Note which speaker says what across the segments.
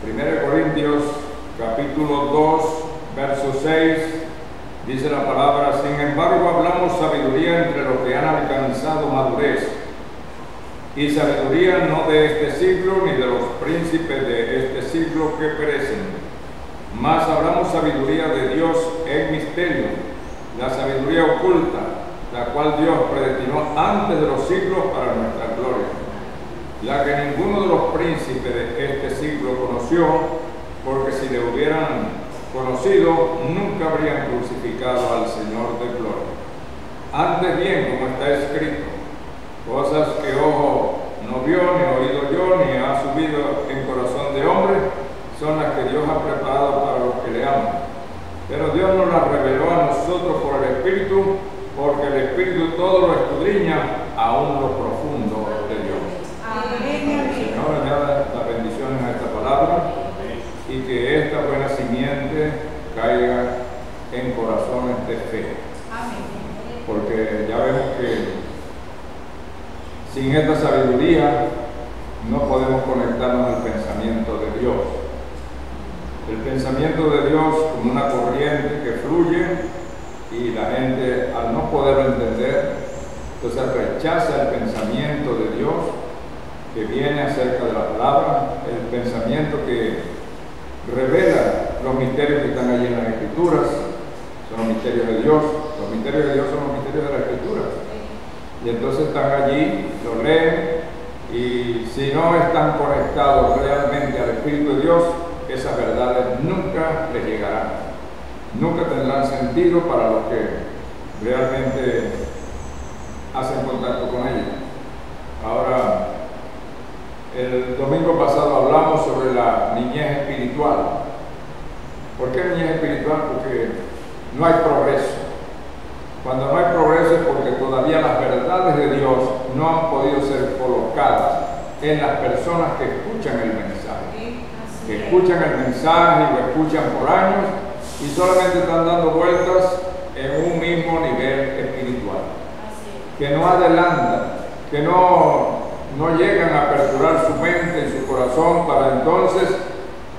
Speaker 1: 1 Corintios capítulo 2, verso 6, dice la palabra: sin embargo hablamos sabiduría entre los que han alcanzado madurez, y sabiduría no de este siglo ni de los príncipes de este siglo que perecen, mas hablamos sabiduría de Dios en misterio, la sabiduría oculta, la cual Dios predestinó antes de los siglos para nuestra gloria, la que ninguno de los príncipes de este siglo conoció, porque si le hubieran conocido, nunca habrían crucificado al Señor de gloria. Antes bien, como está escrito, cosas que ojo no vio, ni oído yo, ni ha subido en corazón de hombre, son las que Dios ha preparado para los que le aman. Pero Dios nos las reveló a nosotros por el Espíritu, porque el Espíritu todo lo escudriña, aún lo profundo de Dios.
Speaker 2: Amén.
Speaker 1: Señor, añada las bendiciones a esta palabra y que esta buena simiente caiga en corazones de fe.
Speaker 2: Amén.
Speaker 1: Porque ya vemos que sin esta sabiduría no podemos conectarnos al pensamiento de Dios. El pensamiento de Dios como una corriente que fluye y la gente, al no poderlo entender, entonces rechaza el pensamiento de Dios que viene acerca de la palabra, el pensamiento que revela los misterios que están allí en las Escrituras. Son los misterios de Dios. Los misterios de Dios son los misterios de las Escrituras. Y entonces están allí, lo leen, y si no están conectados realmente al Espíritu de Dios, esas verdades nunca les llegarán. Nunca tendrán sentido para los que realmente hacen contacto con ellas. Ahora, el domingo pasado hablamos sobre la niñez espiritual. ¿Por qué niñez espiritual? Porque no hay progreso. Cuando no hay progreso es porque todavía las verdades de Dios no han podido ser colocadas en las personas que escuchan el mensaje. Que escuchan el mensaje y lo escuchan por años y solamente están dando vueltas en un mismo nivel espiritual. Que no adelantan, que no llegan a aperturar su mente y su corazón para entonces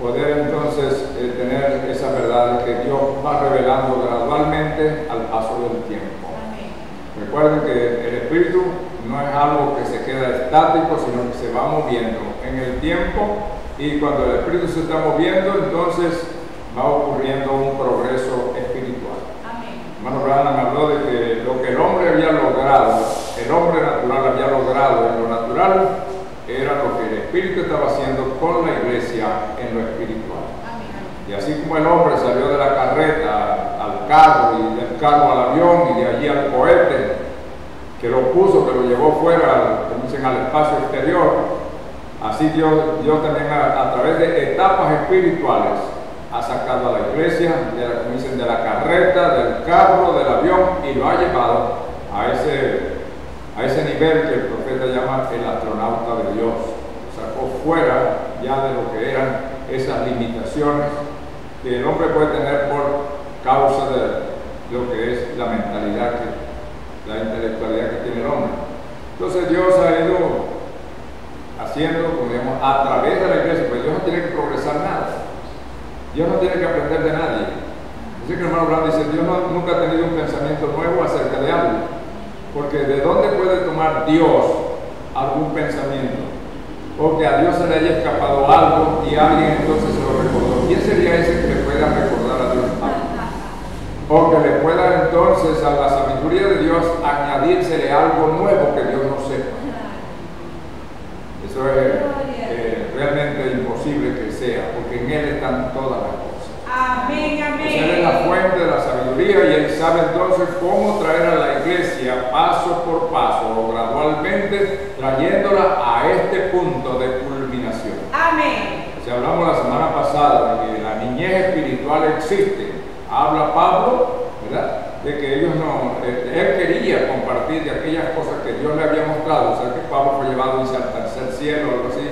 Speaker 1: poder tener esas verdades que Dios va revelando gradualmente al paso del tiempo. Amén. Recuerden que el Espíritu no es algo que se queda estático, sino que se va moviendo en el tiempo, y cuando el Espíritu se está moviendo, entonces va ocurriendo un progreso espiritual. Amén. Hermano Branham habló de que lo que el hombre había logrado, el hombre natural había logrado en lo natural, era lo que el Espíritu estaba haciendo con la iglesia en lo espiritual. Amén. Y así como el hombre salió de la carreta al carro, y del carro al avión, y de allí al cohete, que lo puso, que lo llevó fuera, como dicen, al espacio exterior, así Dios también a través de etapas espirituales ha sacado a la iglesia, como dicen, de la carreta, del carro, del avión, y lo ha llevado a ese nivel que el profeta llama el astronauta de Dios. Sacó fuera ya de lo que eran esas limitaciones que el hombre puede tener por causa de lo que es la mentalidad, la intelectualidad que tiene el hombre. Entonces Dios ha ido haciendo, como digamos, a través de la iglesia, pues Dios no tiene que progresar nada. Dios no tiene que aprender de nadie. Así que el hermano Brown dice, Dios nunca ha tenido un pensamiento nuevo acerca de algo. Porque ¿de dónde puede tomar Dios algún pensamiento? O que a Dios se le haya escapado algo y alguien entonces se lo recordó. ¿Quién sería ese que le pueda recordar a Dios algo? O que le pueda entonces a la sabiduría de Dios añadírsele algo nuevo que Dios no sepa. Eso es realmente imposible que sea, porque en Él están todas las cosas.
Speaker 2: Amén, amén.
Speaker 1: Pues Él es la fuente de la sabiduría, y Él sabe entonces cómo traer a la iglesia paso por paso o gradualmente, trayéndola a este punto de culminación.
Speaker 2: Amén.
Speaker 1: Si hablamos la semana pasada de que la niñez espiritual existe, habla Pablo, ¿verdad? De que ellos él quería compartir de aquellas cosas que Dios le había mostrado. O sea, que Pablo fue llevado, dice, al tercer cielo o algo así.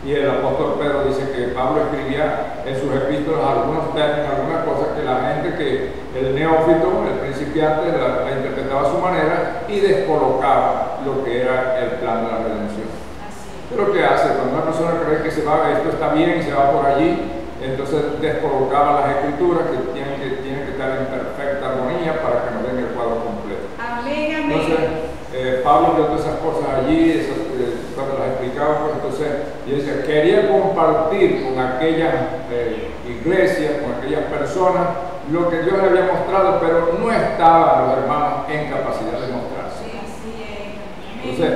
Speaker 1: Y el apóstol Pedro dice que Pablo escribía en sus epístolas algunos términos, algunas cosas que la gente, que el neófito, el principiante, la interpretaba a su manera y descolocaba lo que era el plan de la redención. Pero ¿qué hace? Cuando una persona cree que esto está bien y se va por allí, entonces descolocaba las escrituras que tienen que estar en perfecta armonía para que nos den el cuadro completo.
Speaker 2: Amén, amén.
Speaker 1: Entonces, Pablo vio todas esas cosas allí, cuando las explicaba, pues entonces, y decía, quería compartir con aquellas iglesias, con aquellas personas, lo que Dios le había mostrado, pero no estaban los hermanos en capacidad de mostrarse.
Speaker 2: Sí, así es.
Speaker 1: Entonces,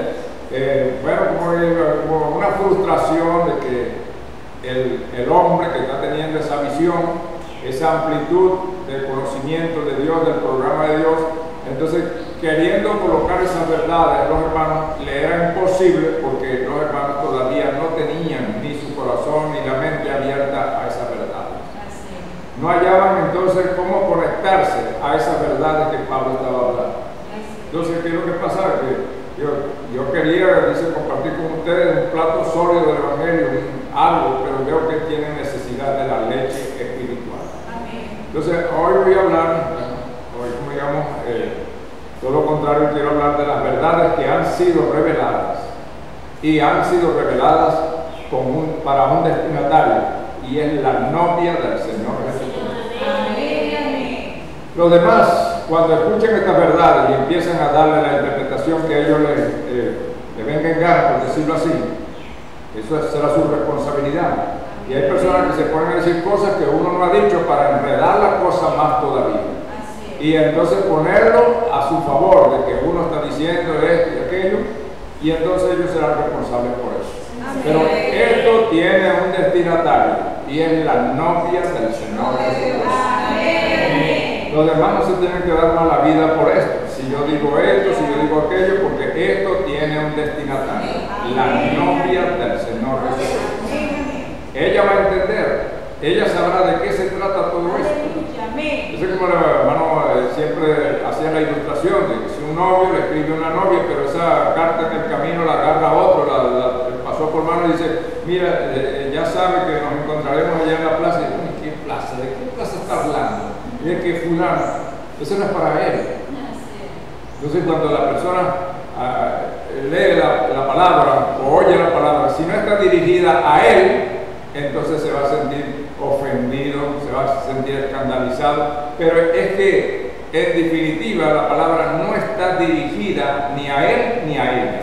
Speaker 1: bueno, como una frustración de que el hombre que está teniendo esa visión, esa amplitud de conocimiento de Dios, del programa de Dios, entonces queriendo colocar esas verdades a los hermanos, le era imposible porque los hermanos todavía no tenían ni su corazón ni la mente abierta a esas verdades. No hallaban entonces cómo conectarse a esas verdades que Pablo estaba hablando. Entonces, ¿qué es lo que pasaba? Que yo quería, dice, compartir con ustedes un plato sólido del Evangelio, algo, pero veo que tienen necesidad de la leche espiritual. Entonces, hoy voy a hablar, hoy como digamos, todo lo contrario, quiero hablar de las verdades que han sido reveladas y han sido reveladas para un destinatario, y es la novia del Señor Jesucristo. Los demás, cuando escuchen estas verdades y empiezan a darle la interpretación que a ellos les venga en gana, por decirlo así, eso será su responsabilidad. Y hay personas que se ponen a decir cosas que uno no ha dicho para enredar la cosa más todavía. Y entonces ponerlo a su favor de que uno está diciendo esto y aquello, y entonces ellos serán responsables por eso. Pero esto tiene un destinatario, y es la novia del Señor Jesucristo. Los demás no se tienen que dar mala vida por esto. Si yo digo esto, si yo digo aquello, porque esto tiene un destinatario, la novia del Señor Jesucristo. Ella va a entender, ella sabrá de qué se trata todo esto. Yo sé como el hermano siempre hacía la ilustración de que si un novio le escribe a una novia, pero esa carta en el camino la agarra a otro, la pasó por mano y dice, mira, ya sabe que nos encontraremos allá en la plaza. Y dice, ¿qué plaza? ¿De qué plaza está hablando? Y es que fulano, eso no es para él. Entonces cuando la persona lee la palabra o oye la palabra, si no está dirigida a él, entonces se va a sentir ofendido, se va a sentir escandalizado, pero es que en definitiva la palabra no está dirigida ni a él ni a ella,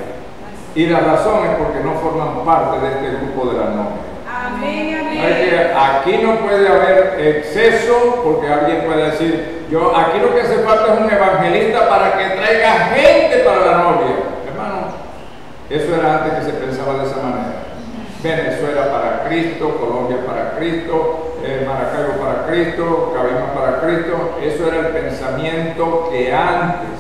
Speaker 1: y la razón es porque no forman parte de este grupo de la novia.
Speaker 2: Amén, amén.
Speaker 1: Que aquí no puede haber exceso, porque alguien puede decir, aquí lo que hace falta es un evangelista para que traiga gente para la novia. Hermano, eso era antes que se pensaba de esa manera. Venezuela para Cristo, Colombia para Cristo, Maracaibo para Cristo, Cabima para Cristo. Eso era el pensamiento que antes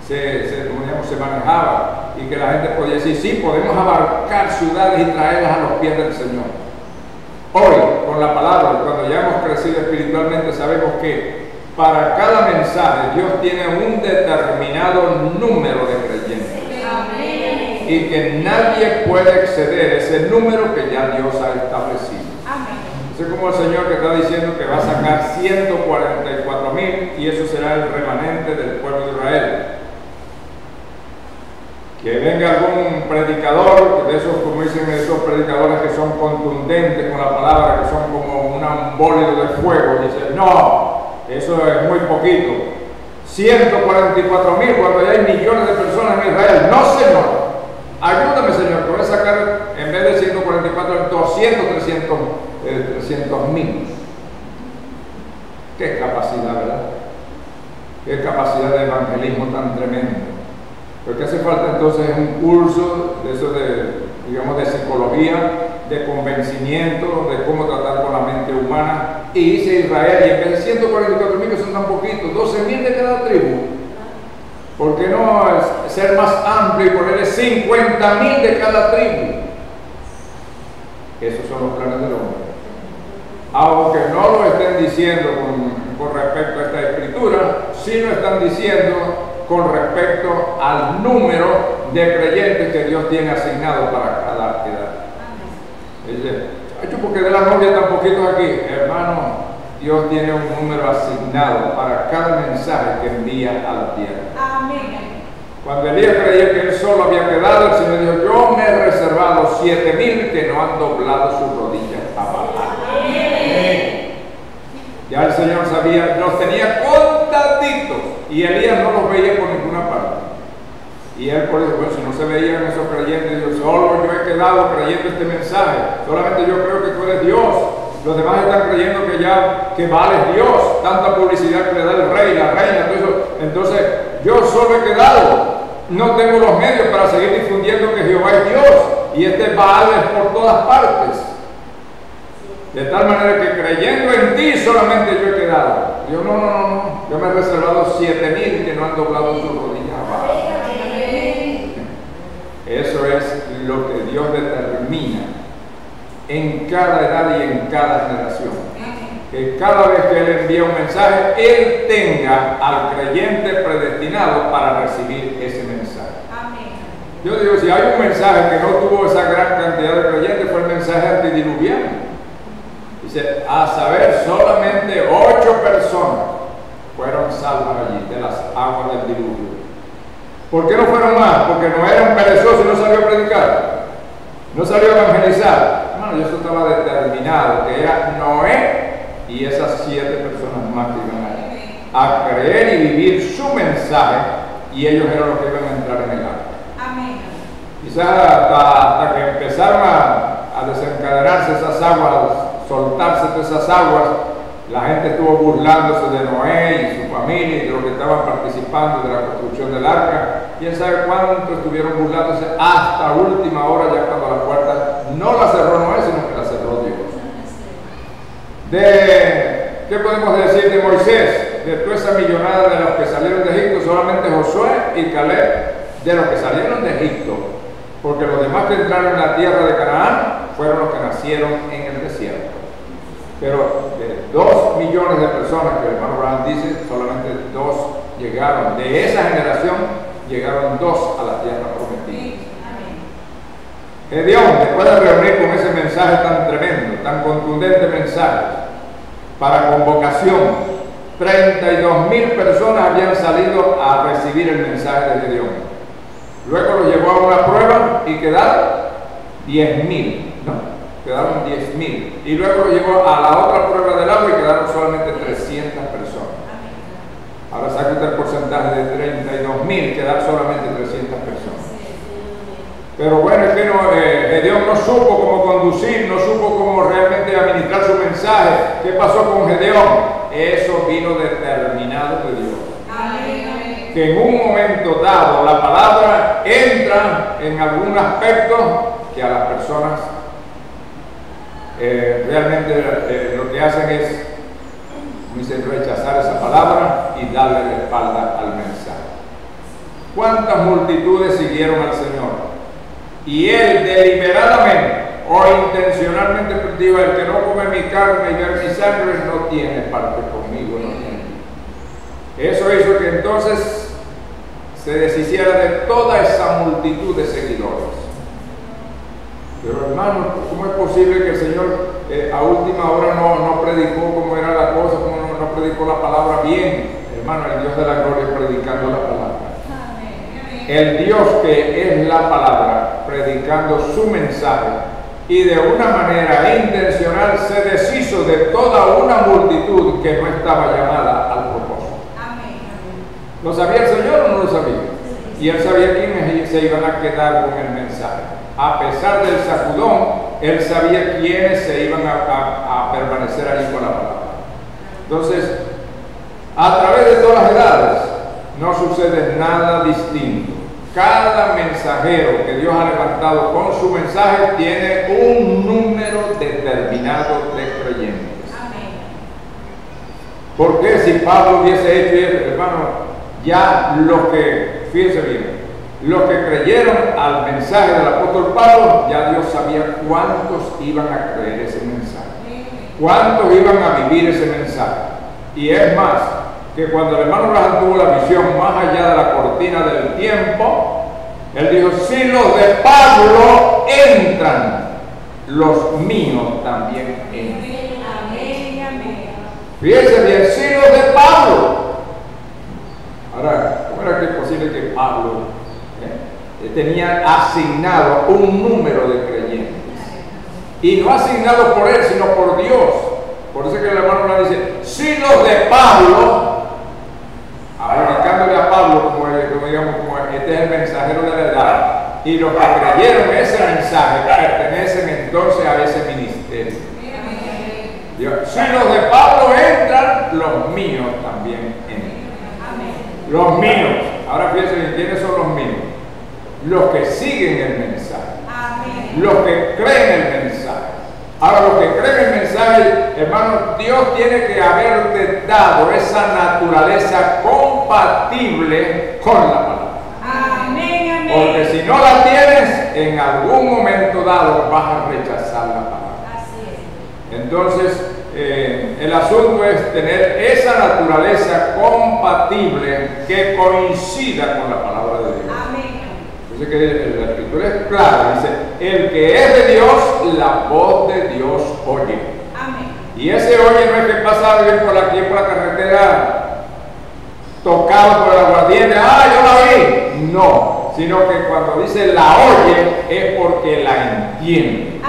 Speaker 1: se manejaba, y que la gente podía decir, sí, podemos abarcar ciudades y traerlas a los pies del Señor. Hoy, con la palabra, cuando ya hemos crecido espiritualmente, sabemos que para cada mensaje Dios tiene un determinado número de creyentes.
Speaker 2: Amén.
Speaker 1: Y que nadie puede exceder ese número que ya Dios ha establecido.
Speaker 2: Amén.
Speaker 1: Es como el Señor que está diciendo que va a sacar 144,000, y eso será el remanente del pueblo de Israel. Que venga algún predicador, de esos, como dicen esos predicadores que son contundentes con la palabra, que son como un bólido de fuego, y dice, no, eso es muy poquito. 144,000 cuando ya hay millones de personas en Israel. No, Señor. Ayúdame, Señor, que voy a sacar, en vez de 144, 200, 300,000. Qué capacidad, ¿verdad? Qué capacidad de evangelismo tan tremendo. Lo que hace falta entonces es un curso de eso digamos, de psicología, de convencimiento, de cómo tratar con la mente humana. Y dice Israel, y en vez de 144,000, que son tan poquitos, 12,000 de cada tribu. ¿Por qué no ser más amplio y ponerle 50,000 de cada tribu? Esos son los planes del hombre. Aunque no lo estén diciendo con respecto a esta escritura, sí lo están diciendo con respecto al número de creyentes que Dios tiene asignado para cada edad. Dice, porque de la novia tan poquitos aquí, hermano, Dios tiene un número asignado para cada mensaje que envía a la tierra.
Speaker 2: Amén.
Speaker 1: Cuando Elías creía que él solo había quedado, el Señor dijo, yo me he reservado 7,000 que no han doblado sus rodillas a Baal. Ya el Señor sabía, los tenía contaditos y Elías no los veía por ninguna parte. Y él por eso, bueno, si no se veían esos creyentes, yo solo yo he quedado creyendo este mensaje, solamente yo creo que tú eres Dios. Los demás están creyendo que Baal es Dios, tanta publicidad que le da el rey, la reina, todo eso. Entonces yo solo he quedado, no tengo los medios para seguir difundiendo que Jehová es Dios y este Baal es por todas partes. De tal manera que creyendo en ti solamente yo he quedado. Yo no, yo me he reservado 7,000 que no han doblado sus rodillas a Baal. Eso es lo que Dios determina en cada edad y en cada generación. Que cada vez que Él envía un mensaje, Él tenga al creyente predestinado para recibir ese mensaje. Yo digo, si hay un mensaje que no tuvo esa gran cantidad de creyentes, fue el mensaje antediluviano. Dice, a saber, solamente 8 personas fueron salvas allí de las aguas del diluvio. ¿Por qué no fueron más? Porque no era un perezoso y no salió a predicar, no salió a evangelizar. Hermano, eso estaba determinado, que era Noé y esas 7 personas más que iban a creer y vivir su mensaje, y ellos eran los que iban a entrar en el arca.
Speaker 2: Amén.
Speaker 1: Quizás hasta que empezaron a desencadenarse esas aguas, soltarse todas esas aguas, la gente estuvo burlándose de Noé y su familia y de los que estaban participando de la construcción del arca. Quién sabe cuánto estuvieron burlándose hasta última hora, ya cuando la puerta no la cerró Noé, sino que la cerró Dios. ¿Qué podemos decir de Moisés? De toda esa millonada de los que salieron de Egipto, solamente Josué y Caleb de los que salieron de Egipto, porque los demás que entraron en la tierra de Canaán fueron los que nacieron en el desierto. Pero de 2 millones de personas que el hermano Abraham dice, solamente 2 llegaron. De esa generación llegaron 2 a la tierra prometida. Gedeón, después de reunir con ese mensaje tan tremendo, tan contundente mensaje, para convocación, 32,000 personas habían salido a recibir el mensaje de Gedeón. Luego lo llevó a una prueba y quedaron 10,000, ¿no? Quedaron 10,000. Y luego lo llevó a la otra prueba del agua y quedaron solamente 300 personas. Ahora saca usted el porcentaje de 32,000, quedaron solamente 300 personas. Pero bueno, es que Gedeón no supo cómo conducir, no supo cómo realmente administrar su mensaje. ¿Qué pasó con Gedeón? Eso vino determinado de Dios.
Speaker 2: Amén.
Speaker 1: Que en un momento dado la palabra entra en algún aspecto que a las personas realmente lo que hacen es rechazar esa palabra y darle la espalda al mensaje. ¿Cuántas multitudes siguieron al Señor? Y Él deliberadamente o intencionalmente dijo, el que no come mi carne y bebe mi sangre no tiene parte conmigo, no tiene. Eso hizo que entonces se deshiciera de toda esa multitud de seguidores. Pero hermano, ¿cómo es posible que el Señor a última hora no predicó cómo era la cosa, cómo no predicó la palabra bien? Hermano, el Dios de la gloria predicando la palabra. El Dios que es la palabra, predicando su mensaje, y de una manera intencional se deshizo de toda una multitud que no estaba llamada al propósito. ¿Lo sabía el Señor o no lo sabía? Y Él sabía quiénes se iban a quedar con el mensaje. A pesar del sacudón, Él sabía quiénes se iban a permanecer allí con la palabra. Entonces, a través de todas las edades, no sucede nada distinto. Cada mensajero que Dios ha levantado con su mensaje tiene un número determinado de creyentes. Porque si Pablo hubiese hecho eso, hermano, ya los que, fíjense bien, los que creyeron al mensaje del apóstol Pablo, ya Dios sabía cuántos iban a creer ese mensaje, cuántos iban a vivir ese mensaje. Y es más, que cuando el hermano Abraham tuvo la visión más allá de la cortina del tiempo, él dijo, si los de Pablo entran, los míos también entran. Fíjense bien, si los de Pablo. Ahora, ¿cómo era que es posible que Pablo tenía asignado un número de creyentes. Y no asignado por él, sino por Dios. Por eso que el hermano nos dice, si los de Pablo, aplicándole a Pablo como este es el mensajero de la edad, y los que creyeron ese mensaje pertenecen entonces a ese ministerio. Si los de Pablo entran, los míos también entran. Los míos. Ahora fíjense, ¿quiénes son los míos? Los que siguen el mensaje. Los que creen el mensaje. Ahora, los que creen el mensaje, hermano, Dios tiene que haberte dado esa naturaleza compatible con la palabra. Porque si no la tienes, en algún momento dado vas a rechazar la palabra. Entonces, el asunto es tener esa naturaleza compatible que coincida con la palabra de Dios. Entonces que la escritura es clara, dice, el que es de Dios, la voz de Dios oye. Y ese oye no es que pasa bien por aquí por la carretera tocado por el aguardiente, yo la vi. No, sino que cuando dice la oye es porque la entiende.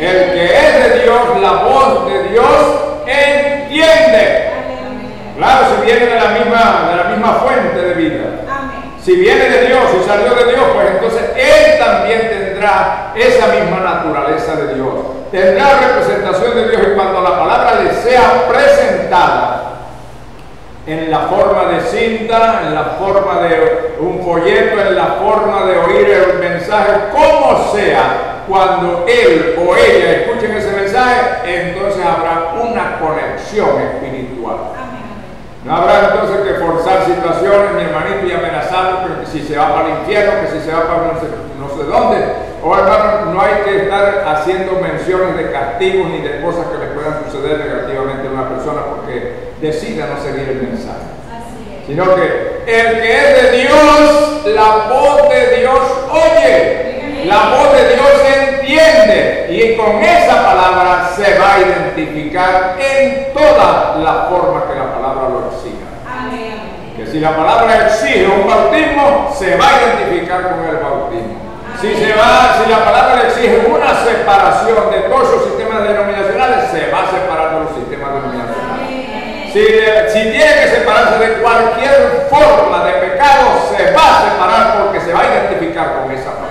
Speaker 1: El que es de Dios, la voz de Dios entiende. Claro, si viene de la misma fuente de vida. Si viene de Dios y salió de Dios, pues entonces él también tendrá esa misma naturaleza de Dios. Tendrá representación de Dios, y cuando la palabra le sea presentada en la forma de cinta, en la forma de un folleto, en la forma de oír el mensaje, como sea, cuando él o ella escuchen ese mensaje, entonces habrá una conexión espiritual. No habrá entonces que forzar situaciones, mi hermanito, y amenazarlo que si se va para el infierno, que si se va para no sé dónde. O hermano, no hay que estar haciendo menciones de castigos ni de cosas que le puedan suceder negativamente a una persona porque decida no seguir el mensaje. Sino que el que es de Dios, la voz de Dios oye. La voz de Dios entiende, y con esa palabra se va a identificar en toda la forma que la palabra lo exija. Que si la palabra exige un bautismo, se va a identificar con el bautismo. Si la palabra le exige una separación de todos los sistemas denominacionales, se va a separar de los sistemas denominacionales. Si tiene que separarse de cualquier forma de pecado, se va a separar porque se va a identificar con esa palabra.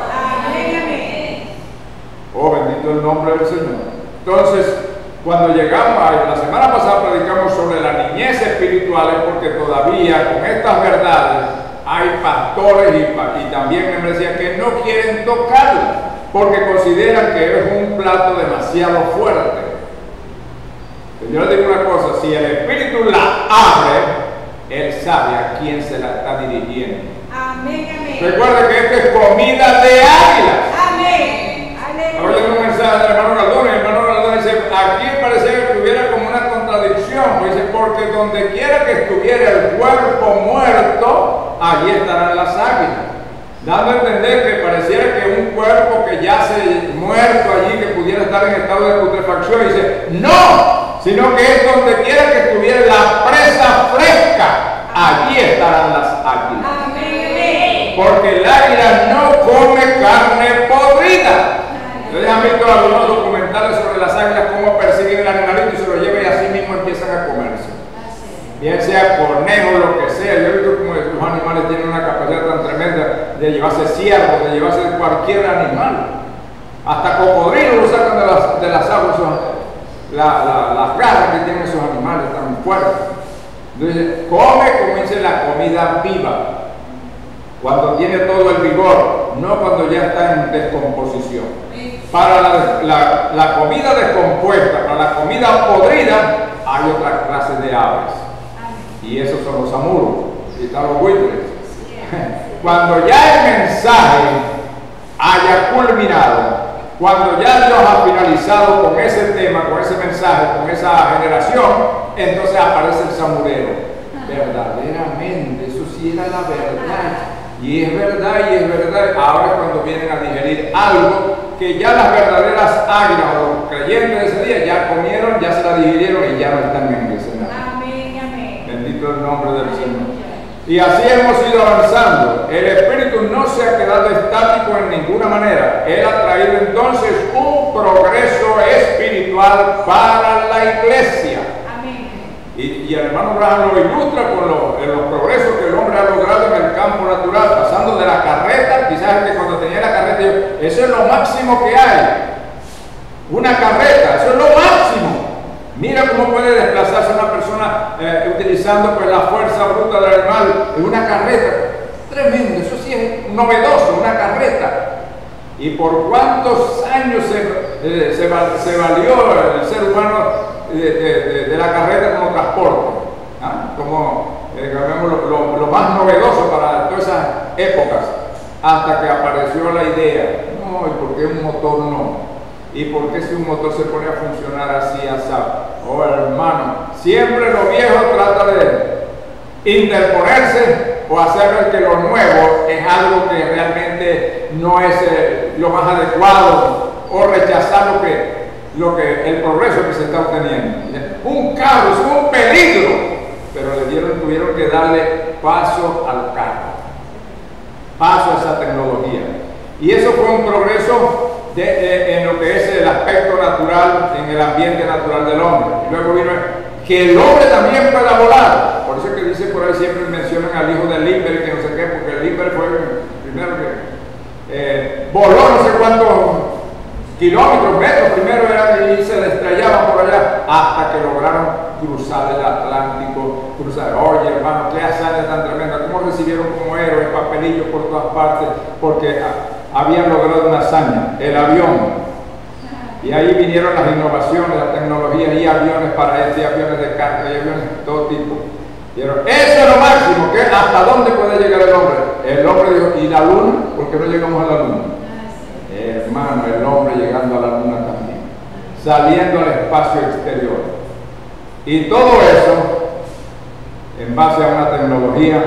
Speaker 1: Oh, bendito el nombre del Señor. Entonces, cuando llegamos a la semana pasada predicamos sobre la niñez espiritual, porque todavía con estas verdades hay pastores y también membresías que no quieren tocarla porque consideran que es un plato demasiado fuerte. Yo les digo una cosa, si el Espíritu la abre, Él sabe a quién se la está dirigiendo. Recuerda que esta es comida de águilas. Ahora tengo un mensaje del hermano Galdón, y el hermano Galdón dice, aquí parecía que estuviera como una contradicción, pues dice, porque donde quiera que estuviera el cuerpo muerto, allí estarán las águilas. Dando a entender que pareciera que un cuerpo que yace muerto allí, que pudiera estar en estado de putrefacción, dice, no, sino que es donde quiera que estuviera la presa fresca, allí estarán las águilas. Porque el águila no come carne podrida. Ustedes han visto algunos documentales sobre las águilas, cómo persiguen el animalito y se lo llevan y así mismo empiezan a comerse. Bien sea conejo, lo que sea. Yo he visto cómo los animales tienen una capacidad tan tremenda de llevarse ciervos, de llevarse cualquier animal. Hasta cocodrilos lo sacan de las aguas, las garras que tienen esos animales tan fuertes. Entonces, come, como dice, la comida viva. Cuando tiene todo el vigor, no cuando ya está en descomposición. Para la comida descompuesta, para la comida podrida, hay otra clase de aves. Y esos son los amuros, y están los buitres. Cuando ya el mensaje haya culminado, cuando ya Dios ha finalizado con ese tema, con ese mensaje, con esa generación, entonces aparece el samurero. Verdaderamente, eso sí era la verdad. Y es verdad, y es verdad. Ahora cuando vienen a digerir algo que ya las verdaderas águilas o los creyentes de ese día ya comieron, ya se la digirieron y ya no están en el escenario. Bendito el nombre del Señor. Y así hemos ido avanzando. El Espíritu no se ha quedado estático en ninguna manera. Él ha traído entonces un progreso espiritual para la iglesia.
Speaker 2: Amén.
Speaker 1: Y el hermano Branham lo ilustra con los progresos que el hombre ha logrado en el campo natural, pasando de la carreta. Quizás que cuando tenía la carreta, eso es lo máximo que hay. Una carreta, eso es lo máximo. Mira cómo puede desplazarse una persona utilizando pues la fuerza bruta del animal en una carreta. Tremendo, eso sí es novedoso, una carreta. ¿Y por cuántos años se valió el ser humano de la carreta como transporte? ¿Ah? Como lo más novedoso para todas esas épocas, hasta que apareció la idea. No, ¿y por qué un motor no? ¿Y por qué si un motor se pone a funcionar así, asado? Oh, hermano, siempre lo viejo trata de interponerse o hacer ver que lo nuevo es algo que realmente no es lo más adecuado, o rechazar el progreso que se está obteniendo. Un carro es un peligro, pero tuvieron que darle paso al carro, paso a esa tecnología. Y eso fue un progreso en lo que es el aspecto natural, en el ambiente natural del hombre. Y luego vino que el hombre también pueda volar. Por eso que dice por ahí, siempre mencionan al hijo de Lindbergh, que no sé qué, porque Lindbergh fue el primero que voló no sé cuántos kilómetros, metros, primero era y se estrellaban por allá, hasta que lograron cruzar el Atlántico, Oye, hermano, qué hazaña tan tremenda, cómo recibieron como héroes papelillos por todas partes, porque habían logrado una hazaña, el avión. Y ahí vinieron las innovaciones, las tecnologías, y aviones para aviones de carga, y aviones de todo tipo. Dijeron, eso es lo máximo, ¿qué? ¿Hasta dónde puede llegar el hombre? El hombre dijo, ¿y la luna? ¿Por qué no llegamos a la luna? Hermano, el hombre llegando a la luna también, saliendo al espacio exterior. Y todo eso en base a una tecnología,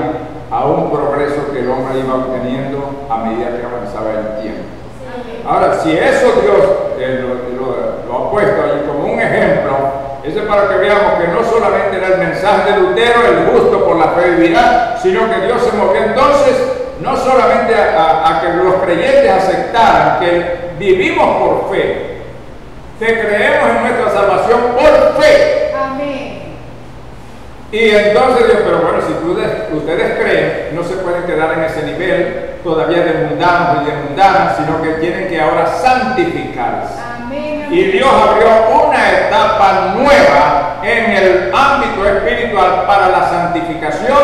Speaker 1: a un progreso que el hombre iba obteniendo a medida que avanzaba el tiempo. Ahora, si eso Dios lo ha puesto ahí como un ejemplo, eso es para que veamos que no solamente era el mensaje de Lutero, el justo por la fe vivirá, sino que Dios se movió entonces no solamente a que los creyentes aceptaran que vivimos por fe, que creemos en nuestra salvación por fe.
Speaker 2: Amén.
Speaker 1: Y entonces Dios, pero bueno, si ustedes creen, no se pueden quedar en ese nivel todavía de mundanos y de mundanas, sino que tienen que ahora santificarse.
Speaker 2: Amén.
Speaker 1: Y Dios abrió una etapa nueva en el ámbito espiritual para la santificación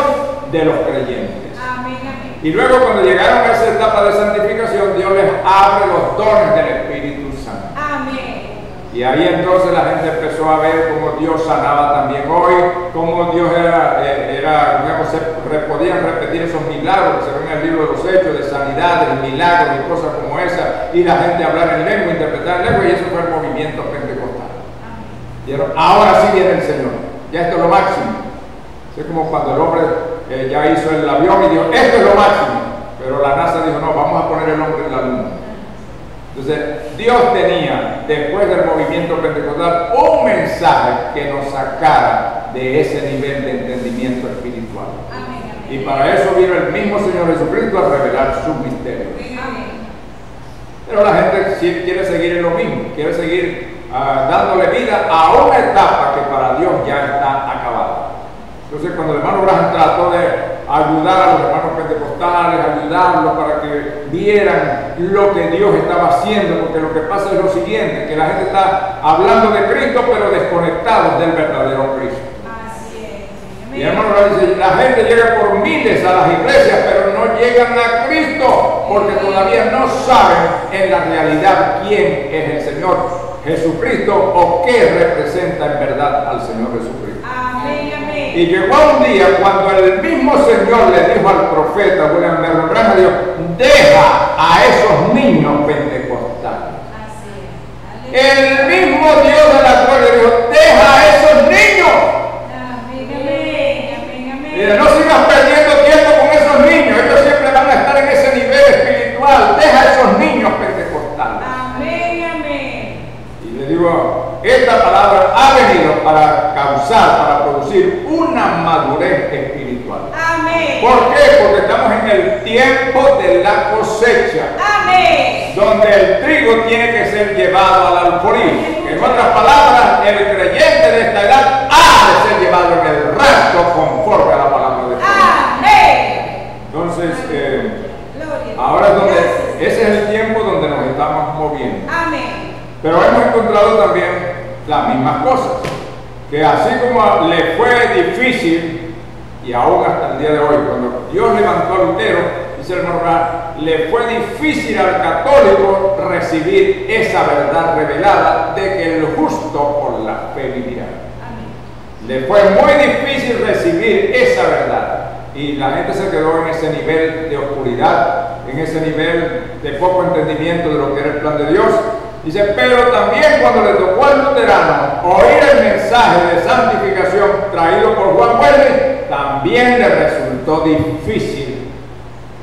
Speaker 1: de los creyentes.
Speaker 2: Amén.
Speaker 1: Y luego cuando llegaron a esa etapa de santificación, Dios les abre los dones del Espíritu Santo.
Speaker 2: Amén.
Speaker 1: Y ahí entonces la gente empezó a ver cómo Dios sanaba también hoy, cómo Dios digamos, podían repetir esos milagros que se ven en el libro de los Hechos, de sanidades, milagros y cosas como esa, y la gente hablar en lengua, interpretar en lengua, y eso fue el movimiento pentecostal. Dijeron, ahora sí viene el Señor, ya esto es lo máximo. Es como cuando el hombre ya hizo el avión y dijo, esto es lo máximo, pero la NASA dijo, no, vamos a poner el hombre en la luna. Entonces, Dios tenía, después del movimiento pentecostal, un mensaje que nos sacara de ese nivel de entendimiento espiritual.
Speaker 2: Amén.
Speaker 1: Y para eso vino el mismo Señor Jesucristo a revelar sus misterios.
Speaker 2: Amén.
Speaker 1: Pero la gente quiere seguir en lo mismo, quiere seguir dándole vida a una etapa que para Dios ya está acabada. Entonces, cuando el hermano Branham trató de ayudar a los hermanos pentecostales, ayudarlos para que vieran lo que Dios estaba haciendo, porque lo que pasa es lo siguiente, que la gente está hablando de Cristo, pero desconectados del verdadero Cristo.
Speaker 2: Así es.
Speaker 1: Y el hermano Branham dice, la gente llega por miles a las iglesias, pero no llegan a Cristo, porque todavía no saben en la realidad quién es el Señor Jesucristo o qué representa en verdad al Señor Jesucristo.
Speaker 2: Amén. Amén.
Speaker 1: Y llegó un día cuando el mismo Señor le dijo al profeta William Marion Branham, dijo, deja a esos niños pentecostales.
Speaker 2: Así es.
Speaker 1: El mismo Dios de la gloria dijo, deja a esos niños.
Speaker 2: Amén. Amén. Amén.
Speaker 1: Y no sigas perdiendo tiempo con esos niños, ellos siempre van a estar en ese nivel espiritual. Deja a esos niños pentecostales.
Speaker 2: Amén. Amén.
Speaker 1: Y le digo, esta palabra ha venido para causar, para producir una madurez espiritual. palabra.
Speaker 2: Amén.
Speaker 1: ¿Por qué? Porque estamos en el tiempo de la cosecha,
Speaker 2: Amén.
Speaker 1: donde el trigo tiene que ser llevado al alfolí. En otras palabras, el creyente de esta edad ha de ser llevado en el resto conforme a la palabra de Dios.
Speaker 2: Amén.
Speaker 1: Entonces,
Speaker 2: Gloria.
Speaker 1: ahora es donde,
Speaker 2: Gracias.
Speaker 1: ese es el tiempo donde nos estamos moviendo.
Speaker 2: Amén.
Speaker 1: Pero hemos encontrado también las mismas cosas, que así como le fue difícil, y aún hasta el día de hoy, cuando Dios levantó a Lutero, dice el hermano Branham, le fue difícil al católico recibir esa verdad revelada de que el justo por la fe vivirá.
Speaker 2: Amén.
Speaker 1: Le fue muy difícil recibir esa verdad, y la gente se quedó en ese nivel de oscuridad, en ese nivel de poco entendimiento de lo que era el plan de Dios. Dice, pero también cuando le tocó al luterano oír el mensaje de santificación traído por Juan Wesley, también le resultó difícil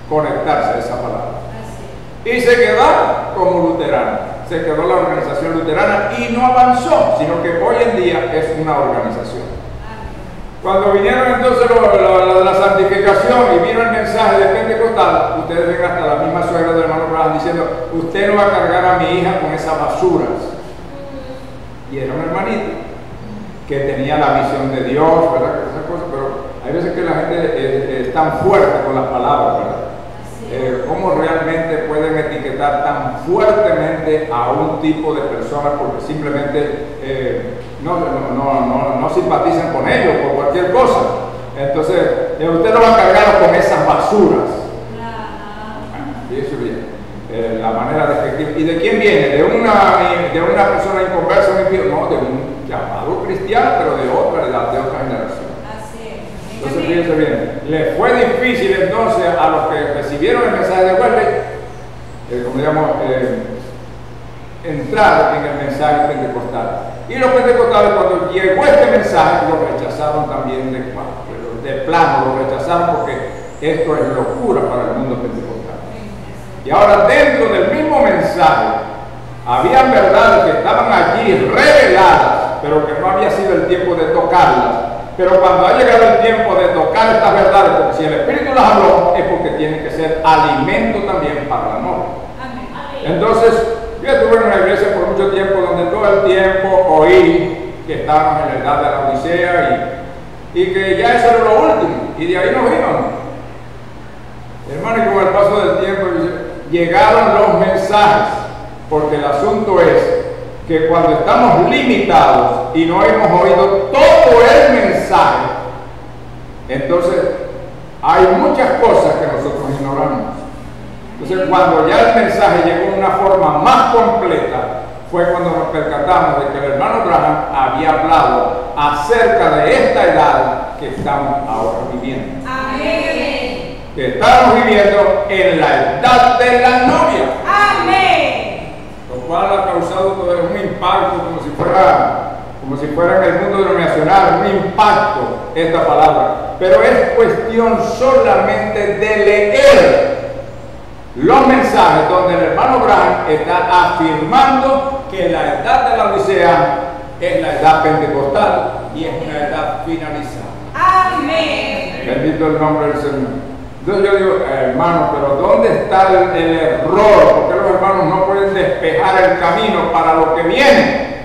Speaker 1: conectarse a esa palabra.
Speaker 2: Así.
Speaker 1: Y se quedó como luterano, se quedó la organización luterana y no avanzó, sino que hoy en día es una organización. Cuando vinieron entonces lo de la santificación y vino el mensaje de Pentecostal, ustedes ven hasta la misma suegra del hermano Branham diciendo, usted no va a cargar a mi hija con esas basuras. Y era un hermanito que tenía la visión de Dios, ¿verdad? Esas cosas, pero hay veces que la gente es tan fuerte con las palabras, ¿verdad? ¿Cómo realmente pueden etiquetar tan fuertemente a un tipo de personas porque simplemente no simpatizan con ellos por cualquier cosa? Entonces, usted no va a cargar con esas basuras. Fíjese bien, la manera de ¿y de quién viene? ¿De una persona inconversa? No, de un llamado cristiano, pero de otra edad, de otra generación. Entonces, fíjense bien, le fue difícil entonces a los que recibieron el mensaje de Wesley, como digamos, entrar en el mensaje pentecostal. Y los pentecostales, cuando llegó este mensaje, lo rechazaron también de plano, lo rechazaron porque esto es locura para el mundo pentecostal. Y ahora, dentro del mismo mensaje, habían verdades que estaban allí reveladas, pero que no había sido el tiempo de tocarlas. Pero cuando ha llegado el tiempo de tocar estas verdades, porque si el Espíritu las habló, es porque tienen que ser alimento también para la novia. Entonces, yo estuve en una iglesia por mucho tiempo donde todo el tiempo oí que estábamos en la edad de la Odisea y que ya eso era lo último, y de ahí nos íbamos. Hermano, y con el paso del tiempo llegaron los mensajes, porque el asunto es que cuando estamos limitados y no hemos oído todo el mensaje, entonces hay muchas cosas que nosotros ignoramos. Entonces, cuando ya el mensaje llegó de una forma más completa, fue cuando nos percatamos de que el hermano Branham había hablado acerca de esta edad que estamos ahora viviendo.
Speaker 2: Amén.
Speaker 1: Que estamos viviendo en la edad de la novia.
Speaker 2: Amén.
Speaker 1: Lo cual ha causado todo un impacto como si fuera en el mundo denominacional, un impacto esta palabra. Pero es cuestión solamente de leer los mensajes donde el hermano Branham está afirmando que la edad de la Odisea es la edad pentecostal y es una edad finalizada.
Speaker 2: Amén.
Speaker 1: Bendito el nombre del Señor. Entonces yo digo, hermano, pero ¿dónde está el error? ¿Por qué los hermanos no pueden despejar el camino para lo que viene?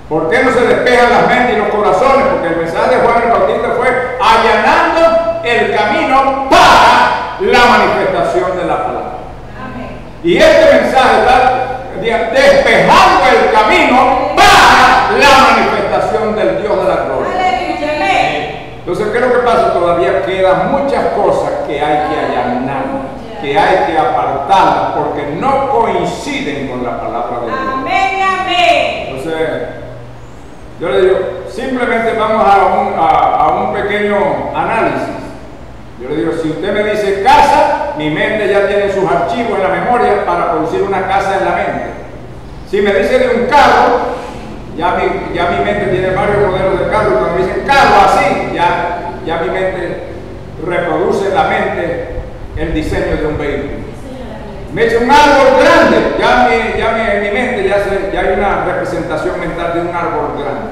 Speaker 1: ¿Por qué no se despejan las mentes y los corazones? Porque el mensaje de Juan el Bautista fue allanando el camino para la manifestación de la palabra.
Speaker 2: Amén.
Speaker 1: Y este mensaje está despejando el camino para la manifestación del Dios de la gloria.
Speaker 2: Aleluya. Amén.
Speaker 1: Entonces, ¿qué es lo que pasa? Todavía quedan muchas cosas que hay que allanar, que hay que apartarlas, porque no coinciden con la palabra de Dios.
Speaker 2: Amén. Amén.
Speaker 1: Entonces, yo le digo, simplemente vamos a un pequeño análisis. Yo le digo, si usted me dice casa, mi mente ya tiene sus archivos en la memoria para producir una casa en la mente. Si me dice de un carro, ya mi mente tiene varios modelos de carro. Cuando me dicen carro así, ya mi mente reproduce en la mente el diseño de un vehículo. Me dice un árbol grande, en mi mente ya hay una representación mental de un árbol grande.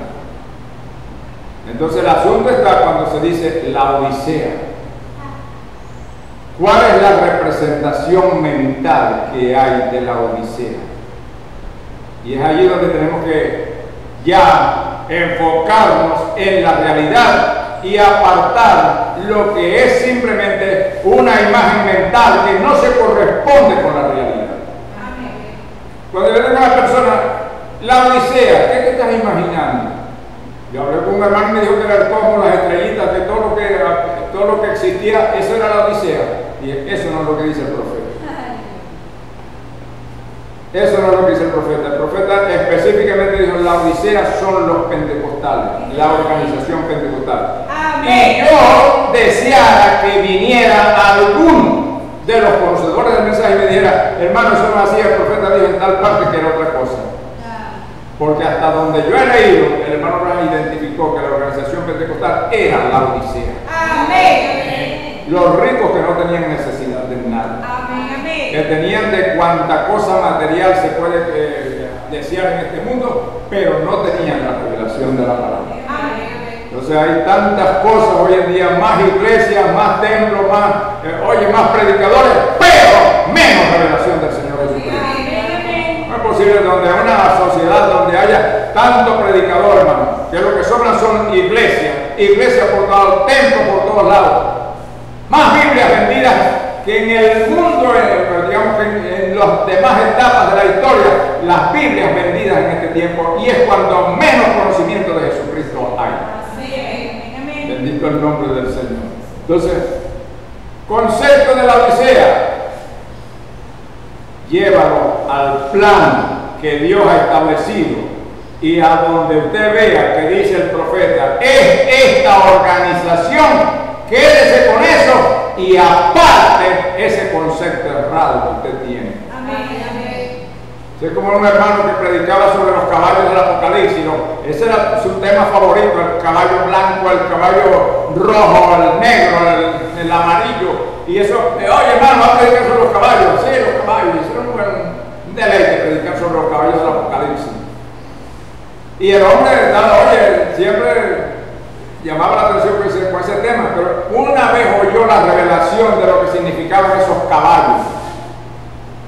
Speaker 1: Entonces el asunto está cuando se dice la Odisea. ¿Cuál es la representación mental que hay de la Odisea? Y es allí donde tenemos que ya enfocarnos en la realidad y apartar lo que es simplemente una imagen mental que no se corresponde con la realidad. Cuando le digo a la persona, la Odisea, ¿qué te estás imaginando? Yo hablé con un hermano y me dijo que era el cosmos, las estrellitas, que todo lo que existía, eso era la Odisea. Y eso no es lo que dice el profeta. Eso no es lo que dice el profeta. El profeta específicamente dijo, la Odisea son los pentecostales, la organización pentecostal.
Speaker 2: Amén.
Speaker 1: Y yo deseara que viniera alguno de los conocedores del mensaje y me dijera, hermano, eso no hacía, el profeta dijo en tal parte que era otra cosa. Porque hasta donde yo he leído, el hermano Abraham identificó que la organización pentecostal era la Odisea.
Speaker 2: Amén.
Speaker 1: Los ricos que no tenían necesidad de nada.
Speaker 2: Amén.
Speaker 1: Que tenían de cuanta cosa material se puede desear en este mundo, pero no tenían la revelación de la palabra.
Speaker 2: Amén.
Speaker 1: Entonces hay tantas cosas hoy en día, más iglesias, más templos, más predicadores, pero menos revelación del Señor Jesucristo. No es posible donde una sociedad donde haya tanto predicador, hermano, que lo que sobran son iglesias por todos lados, templos por todos lados, más Biblias vendidas que en el mundo, digamos que en las demás etapas de la historia, las Biblias vendidas en este tiempo, y es cuando menos conocimiento de Jesucristo hay. Bendito el nombre del Señor. Entonces, concepto de la Odisea, llévalo al plan que Dios ha establecido y a donde usted vea que dice el profeta, es esta organización, quédese con eso y aparte ese concepto errado que usted tiene.
Speaker 2: Amén.
Speaker 1: Es como un hermano que predicaba sobre los caballos del Apocalipsis, ¿no? Ese era su tema favorito, el caballo blanco, el caballo rojo, el negro, el amarillo. Y eso, oye hermano, va a predicar sobre los caballos. Sí, los caballos. Eso era un deleite predicar sobre los caballos del Apocalipsis. Y el hombre, oye, siempre llamaba la atención con ese tema, pero una vez oyó la revelación de lo que significaban esos caballos,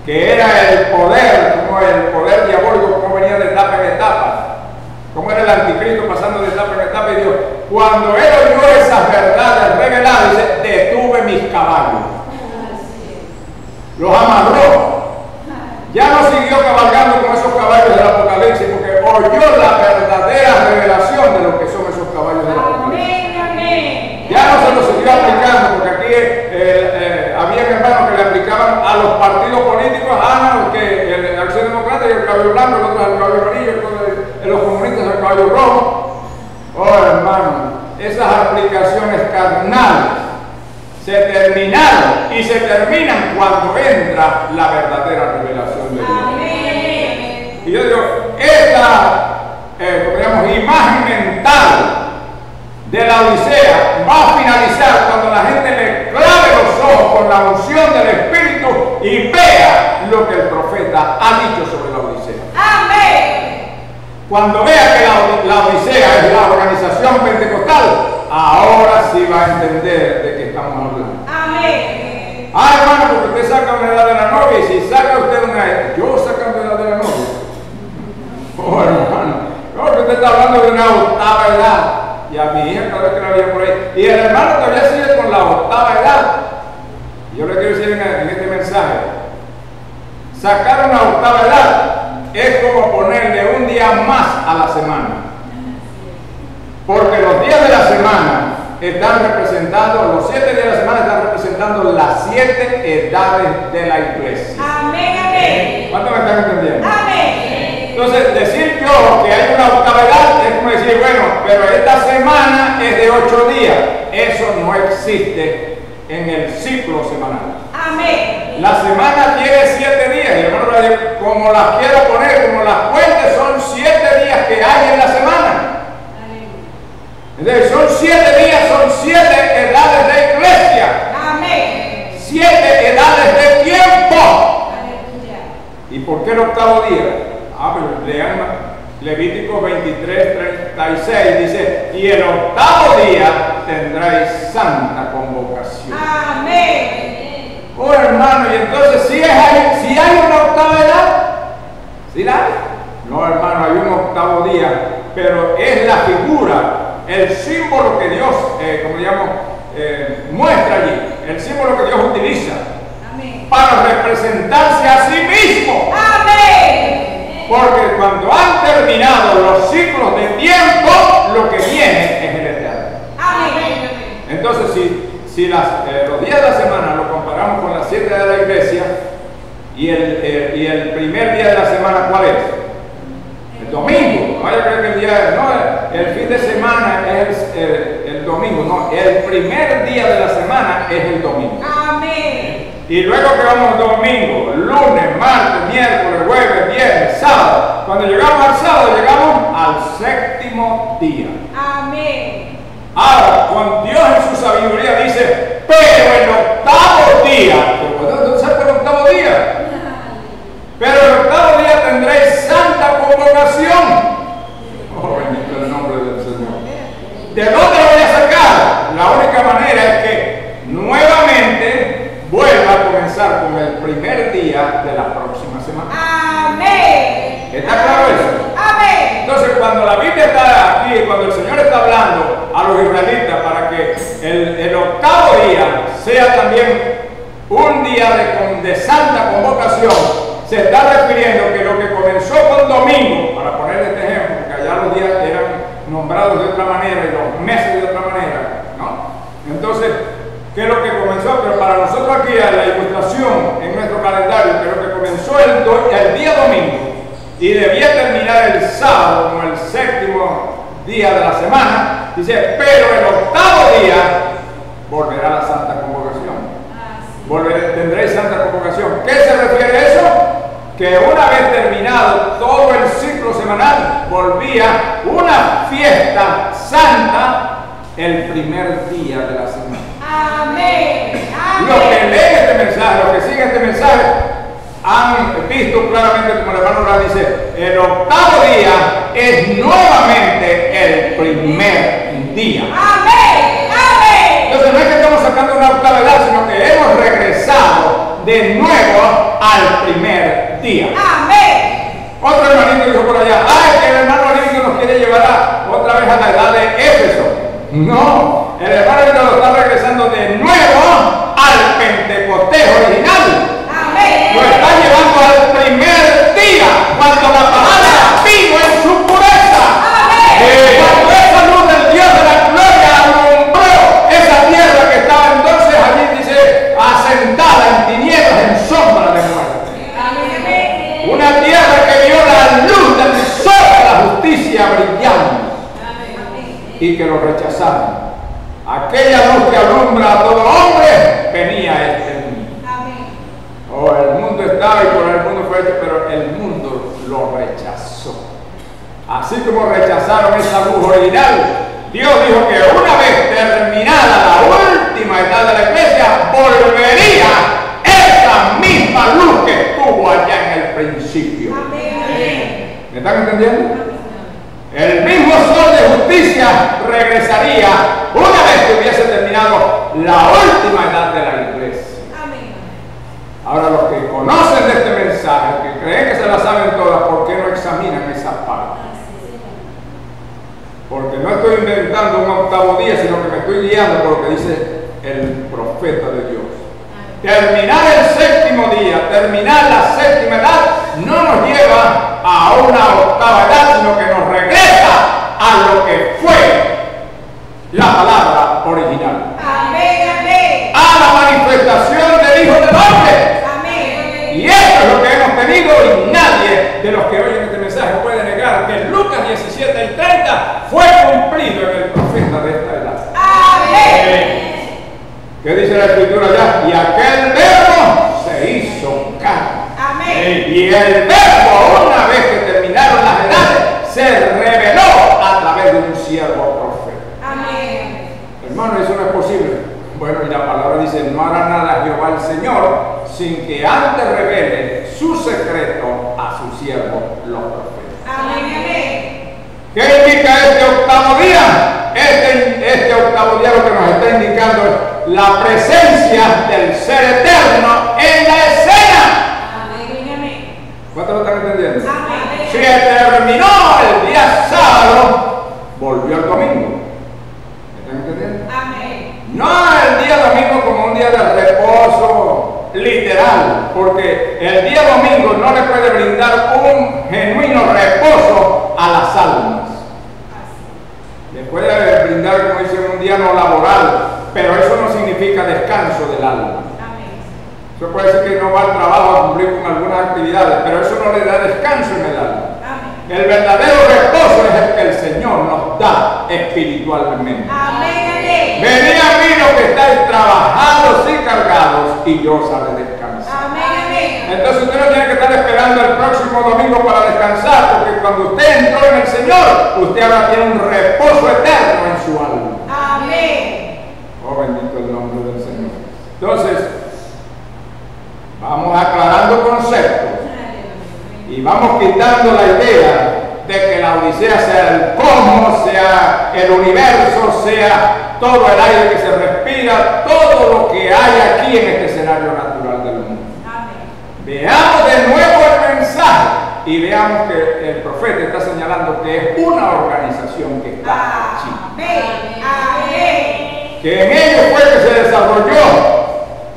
Speaker 1: que era el poder diabólico, como venía de etapa en etapa, como era el anticristo pasando de etapa en etapa, y dijo, cuando él oyó esas verdades reveladas, dice, detuve mis caballos, los amarró, ya no siguió cabalgando con esos caballos del Apocalipsis, porque oyó la verdadera revelación de lo que son esos caballos del Apocalipsis.
Speaker 2: Amén.
Speaker 1: Ya no se lo siguió aplicando, porque aquí había hermanos que le aplicaban a los partidos políticos, que el Acción Democrática y el cabello blanco, el otro es el cabello amarillo, los comunistas el cabello rojo. Oh hermano, esas aplicaciones carnales se terminaron y se terminan cuando entra la verdadera revelación de Dios.
Speaker 2: Amén.
Speaker 1: Y yo digo, esta imagen mental de la Odisea va a finalizar cuando la gente le clave los ojos con la unción del Espíritu y vea lo que el profeta ha dicho sobre la Odisea.
Speaker 2: Amén.
Speaker 1: Cuando vea que la Odisea es la organización pentecostal, ahora sí va a entender de qué estamos hablando.
Speaker 2: Amén.
Speaker 1: Hermano, porque usted saca una edad de la novia, y si saca usted una edad, yo saco una edad de la novia. Oh hermano, no, que usted está hablando de una octava edad. Y a mi hija cada vez que la veía por ahí. Y el hermano todavía sigue con la octava edad. Y yo le quiero decir en este mensaje, sacar una octava edad es como ponerle un día más a la semana. Porque los días de la semana están representando, los 7 días de la semana están representando las 7 edades de la iglesia.
Speaker 2: Amén. Amén.
Speaker 1: ¿Cuánto me están entendiendo?
Speaker 2: Amén.
Speaker 1: Entonces, decir yo que hay una octava edad es como decir, bueno, pero esta semana es de 8 días. Eso no existe en el ciclo semanal.
Speaker 2: Amén.
Speaker 1: La semana tiene 7 días. Y hermano, como las quiero poner, como las cuentes, son 7 días que hay en la semana. Entonces, son 7 días, son 7 edades de iglesia.
Speaker 2: Amén.
Speaker 1: 7 edades de tiempo.
Speaker 2: Aleluya.
Speaker 1: ¿Y por qué el octavo día? Pero lean Levítico 23:36 dice, y el octavo día tendréis santa convocación.
Speaker 2: Amén.
Speaker 1: Oh, hermano, y entonces si hay una octava edad, ¿sí la hay? No, hermano, hay un octavo día, pero es la figura, el símbolo que Dios, muestra allí, el símbolo que Dios utiliza para representarse a sí mismo.
Speaker 2: Amén.
Speaker 1: Porque cuando han terminado los ciclos de tiempo, lo que viene es el eterno.
Speaker 2: Amén.
Speaker 1: Entonces, si los días de la semana lo comparamos con las 7 de la iglesia, y el primer día de la semana, ¿cuál es? El domingo. No vaya a creer que el fin de semana es el domingo. No, el primer día de la semana es el domingo.
Speaker 2: Amén.
Speaker 1: Y luego que vamos domingo, lunes, martes, miércoles, jueves, viernes, sábado. Cuando llegamos al sábado, llegamos al séptimo día.
Speaker 2: Amén.
Speaker 1: Ahora, cuando Dios en su sabiduría dice, pero el octavo día, ¿dónde sale el octavo día? Pero el octavo día tendréis santa convocación. Oh, bendito el nombre del Señor. ¿De dónde lo voy a sacar? La única manera es que nuevamente vuelva a comenzar con el primer día de la próxima semana.
Speaker 2: Amén.
Speaker 1: ¿Está claro eso?
Speaker 2: Amén.
Speaker 1: Entonces, cuando la Biblia está aquí, cuando el Señor está hablando a los israelitas para que el octavo día sea también un día de santa convocación, se está refiriendo que lo que comenzó con domingo, para poner este ejemplo, porque allá los días eran nombrados de otra manera y los meses de otra manera, ¿no? Entonces, ¿qué es lo que comenzó? Pero para nosotros aquí, a la ilustración en nuestro calendario, que lo que comenzó el día domingo y debía terminar el sábado como el séptimo día de la semana, dice, pero el octavo día volverá la santa convocación. Tendréis santa convocación. ¿Qué se refiere a eso? Que una vez terminado todo el ciclo semanal, volvía una fiesta santa el primer día de la semana.
Speaker 2: Amén.
Speaker 1: Los que leen este mensaje, los que siguen este mensaje, han visto claramente, como el hermano Ra dice, el octavo día es nuevamente el primer día.
Speaker 2: Amén. Amén.
Speaker 1: Entonces no es que estamos sacando una octava edad, sino que hemos regresado de nuevo al primer día.
Speaker 2: Amén.
Speaker 1: Otro hermanito dijo por allá, que el hermano Livio nos quiere llevar otra vez a la edad de Éfeso. No, el hermano Livio lo está regresando de nuevo al Pentecostés original.
Speaker 2: Amén.
Speaker 1: Lo está llevando al primer día, cuando la palabra vino en su pureza.
Speaker 2: Amén.
Speaker 1: Cuando esa luz del Dios de la gloria alumbró esa tierra que estaba entonces allí, dice, asentada en tinieblas, en sombra de muerte.
Speaker 2: Amén.
Speaker 1: Una tierra que vio la luz del sol de la justicia brillando y que lo rechazaron. Aquella luz que alumbra a todo hombre venía a este mundo. Oh, el mundo estaba y por el mundo fue hecho, pero el mundo lo rechazó. Así como rechazaron esa luz original, Dios dijo que una vez terminada la última edad de la iglesia, volvería esa misma luz que estuvo allá en el principio. ¿Me están entendiendo? El mismo sol de justicia regresaría una vez que hubiese terminado la última edad de la iglesia. Ahora, los que conocen de este mensaje, que creen que se la saben todas, ¿por qué no examinan esa parte? Porque no estoy inventando un octavo día, sino que me estoy guiando por lo que dice el profeta de Dios. Terminar el séptimo día, terminar la séptima edad, no nos lleva a una octava edad, sino que nos regresa a lo que fue la palabra original. A la manifestación del Hijo del Hombre. Y esto es lo que hemos tenido, y nadie de los que oyen este mensaje puede negar que Lucas 17 y 30 fue cumplido en el profeta de esta edad. ¿Qué dice la escritura allá? Y aquel verbo se hizo carne. Y el verbo, una vez que terminaron las edades, se reveló a través de un siervo profeta. Hermano, eso no es posible. Bueno, y la palabra dice, no hará nada Jehová el Señor sin que antes revele su secreto a su siervo los profetas. ¿Qué indica este octavo día? Este octavo día lo que nos está indicando es la presencia del Ser Eterno en la escena. ¿Cuántos lo están entendiendo? Si terminó el día sábado, volvió el domingo. ¿Me están entendiendo? No el día domingo como un día de reposo literal, porque el día domingo no le puede brindar un genuino reposo a las almas. Le puede brindar, como dice, un día no laboral, pero eso no significa descanso del alma. Eso puede decir que no va al trabajo a cumplir con algunas actividades, pero eso no le da descanso en el alma. El verdadero reposo es el que el Señor nos da espiritualmente. Venid a mí los que estáis trabajados y cargados, y yo os haré descansar. Entonces usted no tiene que estar esperando el próximo domingo para descansar, porque cuando usted entró en el Señor, usted ahora tiene un reposo eterno en su alma. Oh, bendito el nombre del Señor. Entonces, vamos aclarando conceptos y vamos quitando la idea de que la Odisea sea el cosmos, sea el universo, sea todo el aire que se respira, todo lo que hay aquí en este escenario natural del mundo. Veamos de nuevo el mensaje y veamos que el profeta está señalando que es una organización que está allí. Que en ello fue que se desarrolló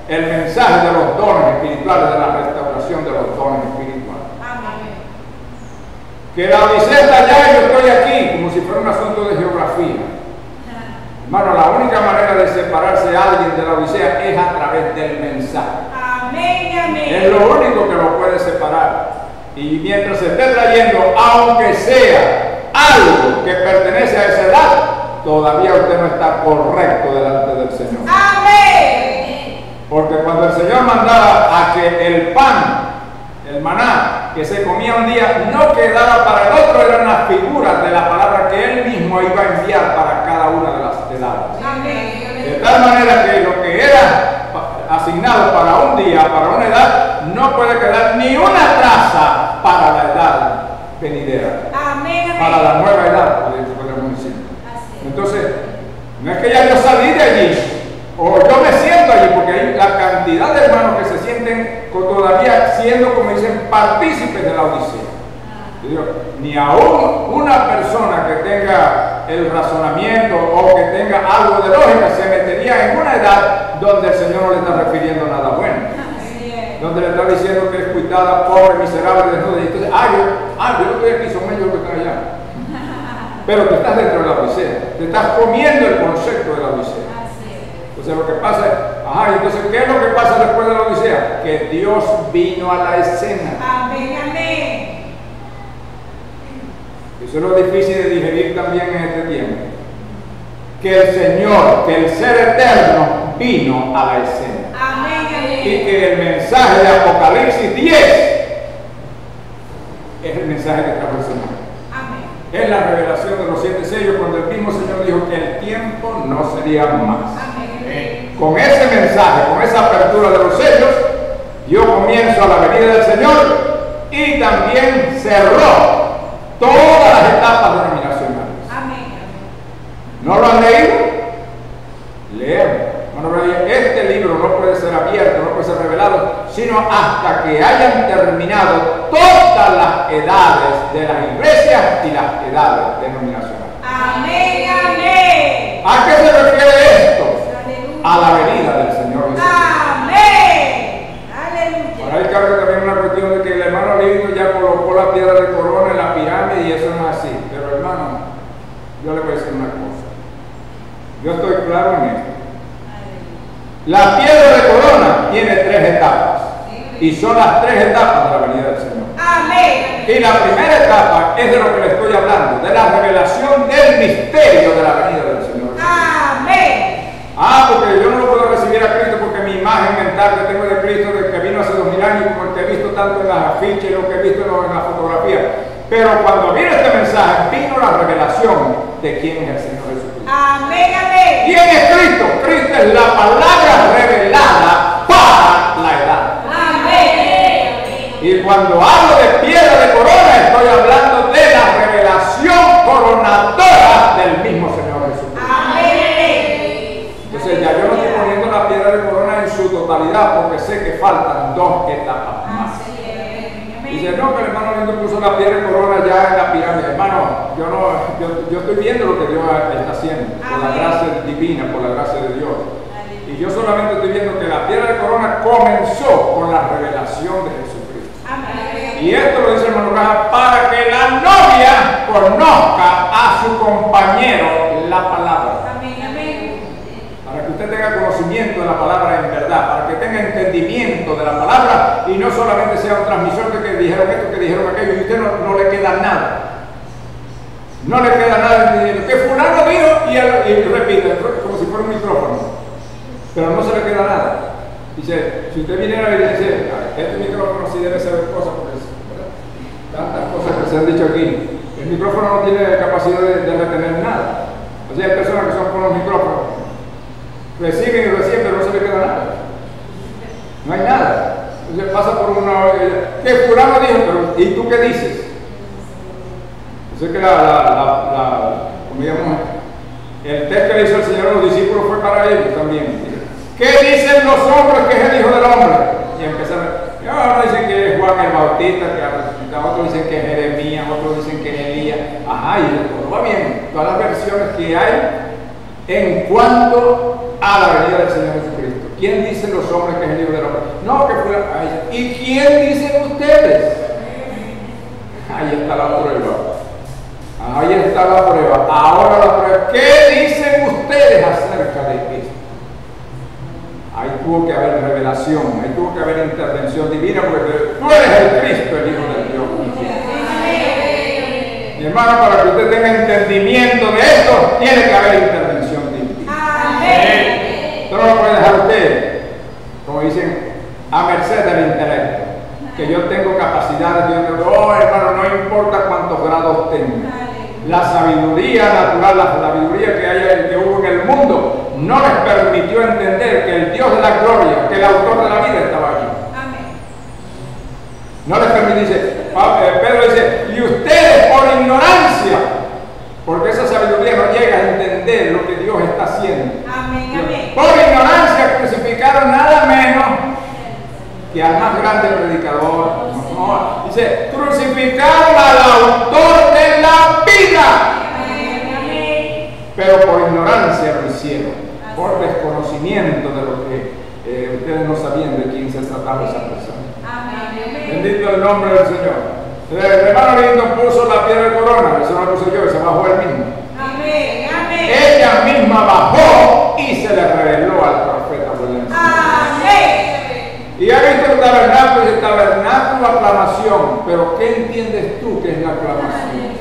Speaker 1: el mensaje de los dones espirituales, de la restauración de los dones espirituales. Que la Odisea está allá y yo estoy aquí, como si fuera un asunto de geografía. Hermano, la única manera de separarse a alguien de la Odisea es a través del mensaje. Es lo único que lo puede separar. Y mientras se esté trayendo, aunque sea algo que pertenece a esa edad, todavía usted no está correcto delante del Señor. Porque cuando el Señor mandaba a que el pan, el maná, que se comía un día, no quedara para el otro, eran las figuras de la palabra que Él mismo iba a enviar para cada una de las edades. De tal manera que lo que era asignado para un día, para una edad, no puede quedar ni una traza para la edad venidera. Para la nueva edad, podemos decir. Entonces, no es que ya yo salí de allí, o yo me siento allí, porque hay la cantidad de hermanos que se sienten todavía siendo, como dicen, partícipes de la Odisea. Yo digo, ni aún una persona que tenga el razonamiento o que tenga algo de lógica se metería en una edad donde el Señor no le está refiriendo nada bueno. Donde le está diciendo que es cuitada, pobre, miserable, desnuda. Y entonces, yo no estoy aquí, son ellos que están allá. Pero tú estás dentro de la Odisea, te estás comiendo el concepto de la Odisea. Entonces lo que pasa es, entonces ¿qué es lo que pasa después de la Odisea? Que Dios vino a la escena. Eso es lo difícil de digerir también en este tiempo. Que el Señor, que el Ser Eterno vino a la escena. Y que el mensaje de Apocalipsis 10 es el mensaje que trajo el Señor. Es la revelación de los 7 sellos, cuando el mismo Señor dijo que el tiempo no sería más. Con ese mensaje, con esa apertura de los sellos, dio comienzo a la venida del Señor y también cerró todas las etapas denominacionales. ¿No lo han leído? Leer. Este libro no puede ser abierto, no puede ser revelado, sino hasta que hayan terminado todas las edades de las iglesias y las edades denominacionales. ¿A qué se refiere esto? A la venida del Señor Jesús. Ahora hay que hablar también una cuestión de que el hermano Livio ya colocó la piedra de corona en la pirámide y eso no es así. Pero hermano, yo le voy a decir una cosa. Yo estoy claro en esto. La piedra de corona tiene 3 etapas. Y son las 3 etapas de la venida del Señor. Y la primera etapa es de lo que le estoy hablando, de la revelación del misterio de la venida del Señor. Porque yo no lo puedo recibir a Cristo porque mi imagen mental que tengo de Cristo, de que vino hace 2000 años, como el que he visto tanto en las afiches y lo que he visto en la fotografía. Pero cuando vino este mensaje, vino la revelación de quién es el Señor Jesucristo. ¿Quién es Cristo? Cristo es la palabra revelada para la edad. Y cuando hablo de piedra de corona, estoy hablando de la revelación coronada la piedra de corona ya en la pirámide. Hermano, yo estoy viendo lo que Dios está haciendo, por la gracia divina, por la gracia de Dios. Y yo solamente estoy viendo que la piedra de corona comenzó con la revelación de Jesucristo. Amén. Y esto lo dice el hermano Graham, para que la novia conozca a su compañero la palabra. Amén. Amén. Para que usted tenga conocimiento de la palabra en verdad, para que tenga entendimiento de la palabra y no solamente sea un transmisor de que dijeron esto, que dijeron aquello, y a usted no le queda nada. No le queda nada diciendo que fulano dijo y repite, como si fuera un micrófono. Pero no se le queda nada. Dice, si usted viniera y dice, este micrófono sí debe saber cosas, porque tantas cosas que se han dicho aquí, el micrófono no tiene capacidad de retener nada. O sea, hay personas que son con los micrófonos, reciben y reciben, pero no se le queda nada. No hay nada. Entonces pasa por una... ¿Qué fulano dijo? Pero, ¿y tú qué dices? Yo sé que como digamos, el test que le hizo el Señor a los discípulos fue para ellos también. ¿Qué dicen los hombres que es el Hijo del Hombre? Y empezaron, ahora dicen que es Juan el Bautista, que ha resucitado, otros dicen que es Jeremías, otros dicen que es Elías. Ajá, y todo va bien. Todas las versiones que hay en cuanto a la venida del Señor Jesucristo. ¿Quién dicen los hombres que es el Hijo del Hombre? No, que fue ahí. ¿Y quién dicen ustedes? Ahí está la prueba. Ahí está la prueba. Ahora la prueba. ¿Qué dicen ustedes acerca de Cristo? Ahí tuvo que haber revelación, ahí tuvo que haber intervención divina, porque tú eres el Cristo, el Hijo del Dios. Mi hermano, para que usted tenga entendimiento de esto, tiene que haber intervención divina. Amén. Esto no lo puede dejar usted, como dicen, a merced del intelecto. Que yo tengo capacidades, hermano, no importa cuántos grados tenga. La sabiduría natural, la sabiduría que hubo en el mundo, no les permitió entender que el Dios de la gloria, que el autor de la vida estaba aquí. Amén. No les permitió, dice, Pedro dice, y ustedes por ignorancia, porque esa sabiduría no llega a entender lo que Dios está haciendo. Amén, amén. Por ignorancia crucificaron nada menos que al más grande predicador. No, dice, crucificaron al autor de la vida. Pero por ignorancia lo hicieron, por desconocimiento de lo que ustedes no sabían de quién se trataba esa persona. Amén. Bendito el nombre del Señor. El hermano Lindo puso la piedra de corona, eso no lo puse yo, se bajó él mismo. Amén. Amén. Ella misma bajó y se le reveló al profeta William. Amén. Y ha visto el tabernáculo, y el tabernáculo aclamación, pero ¿qué entiendes tú que es la aclamación?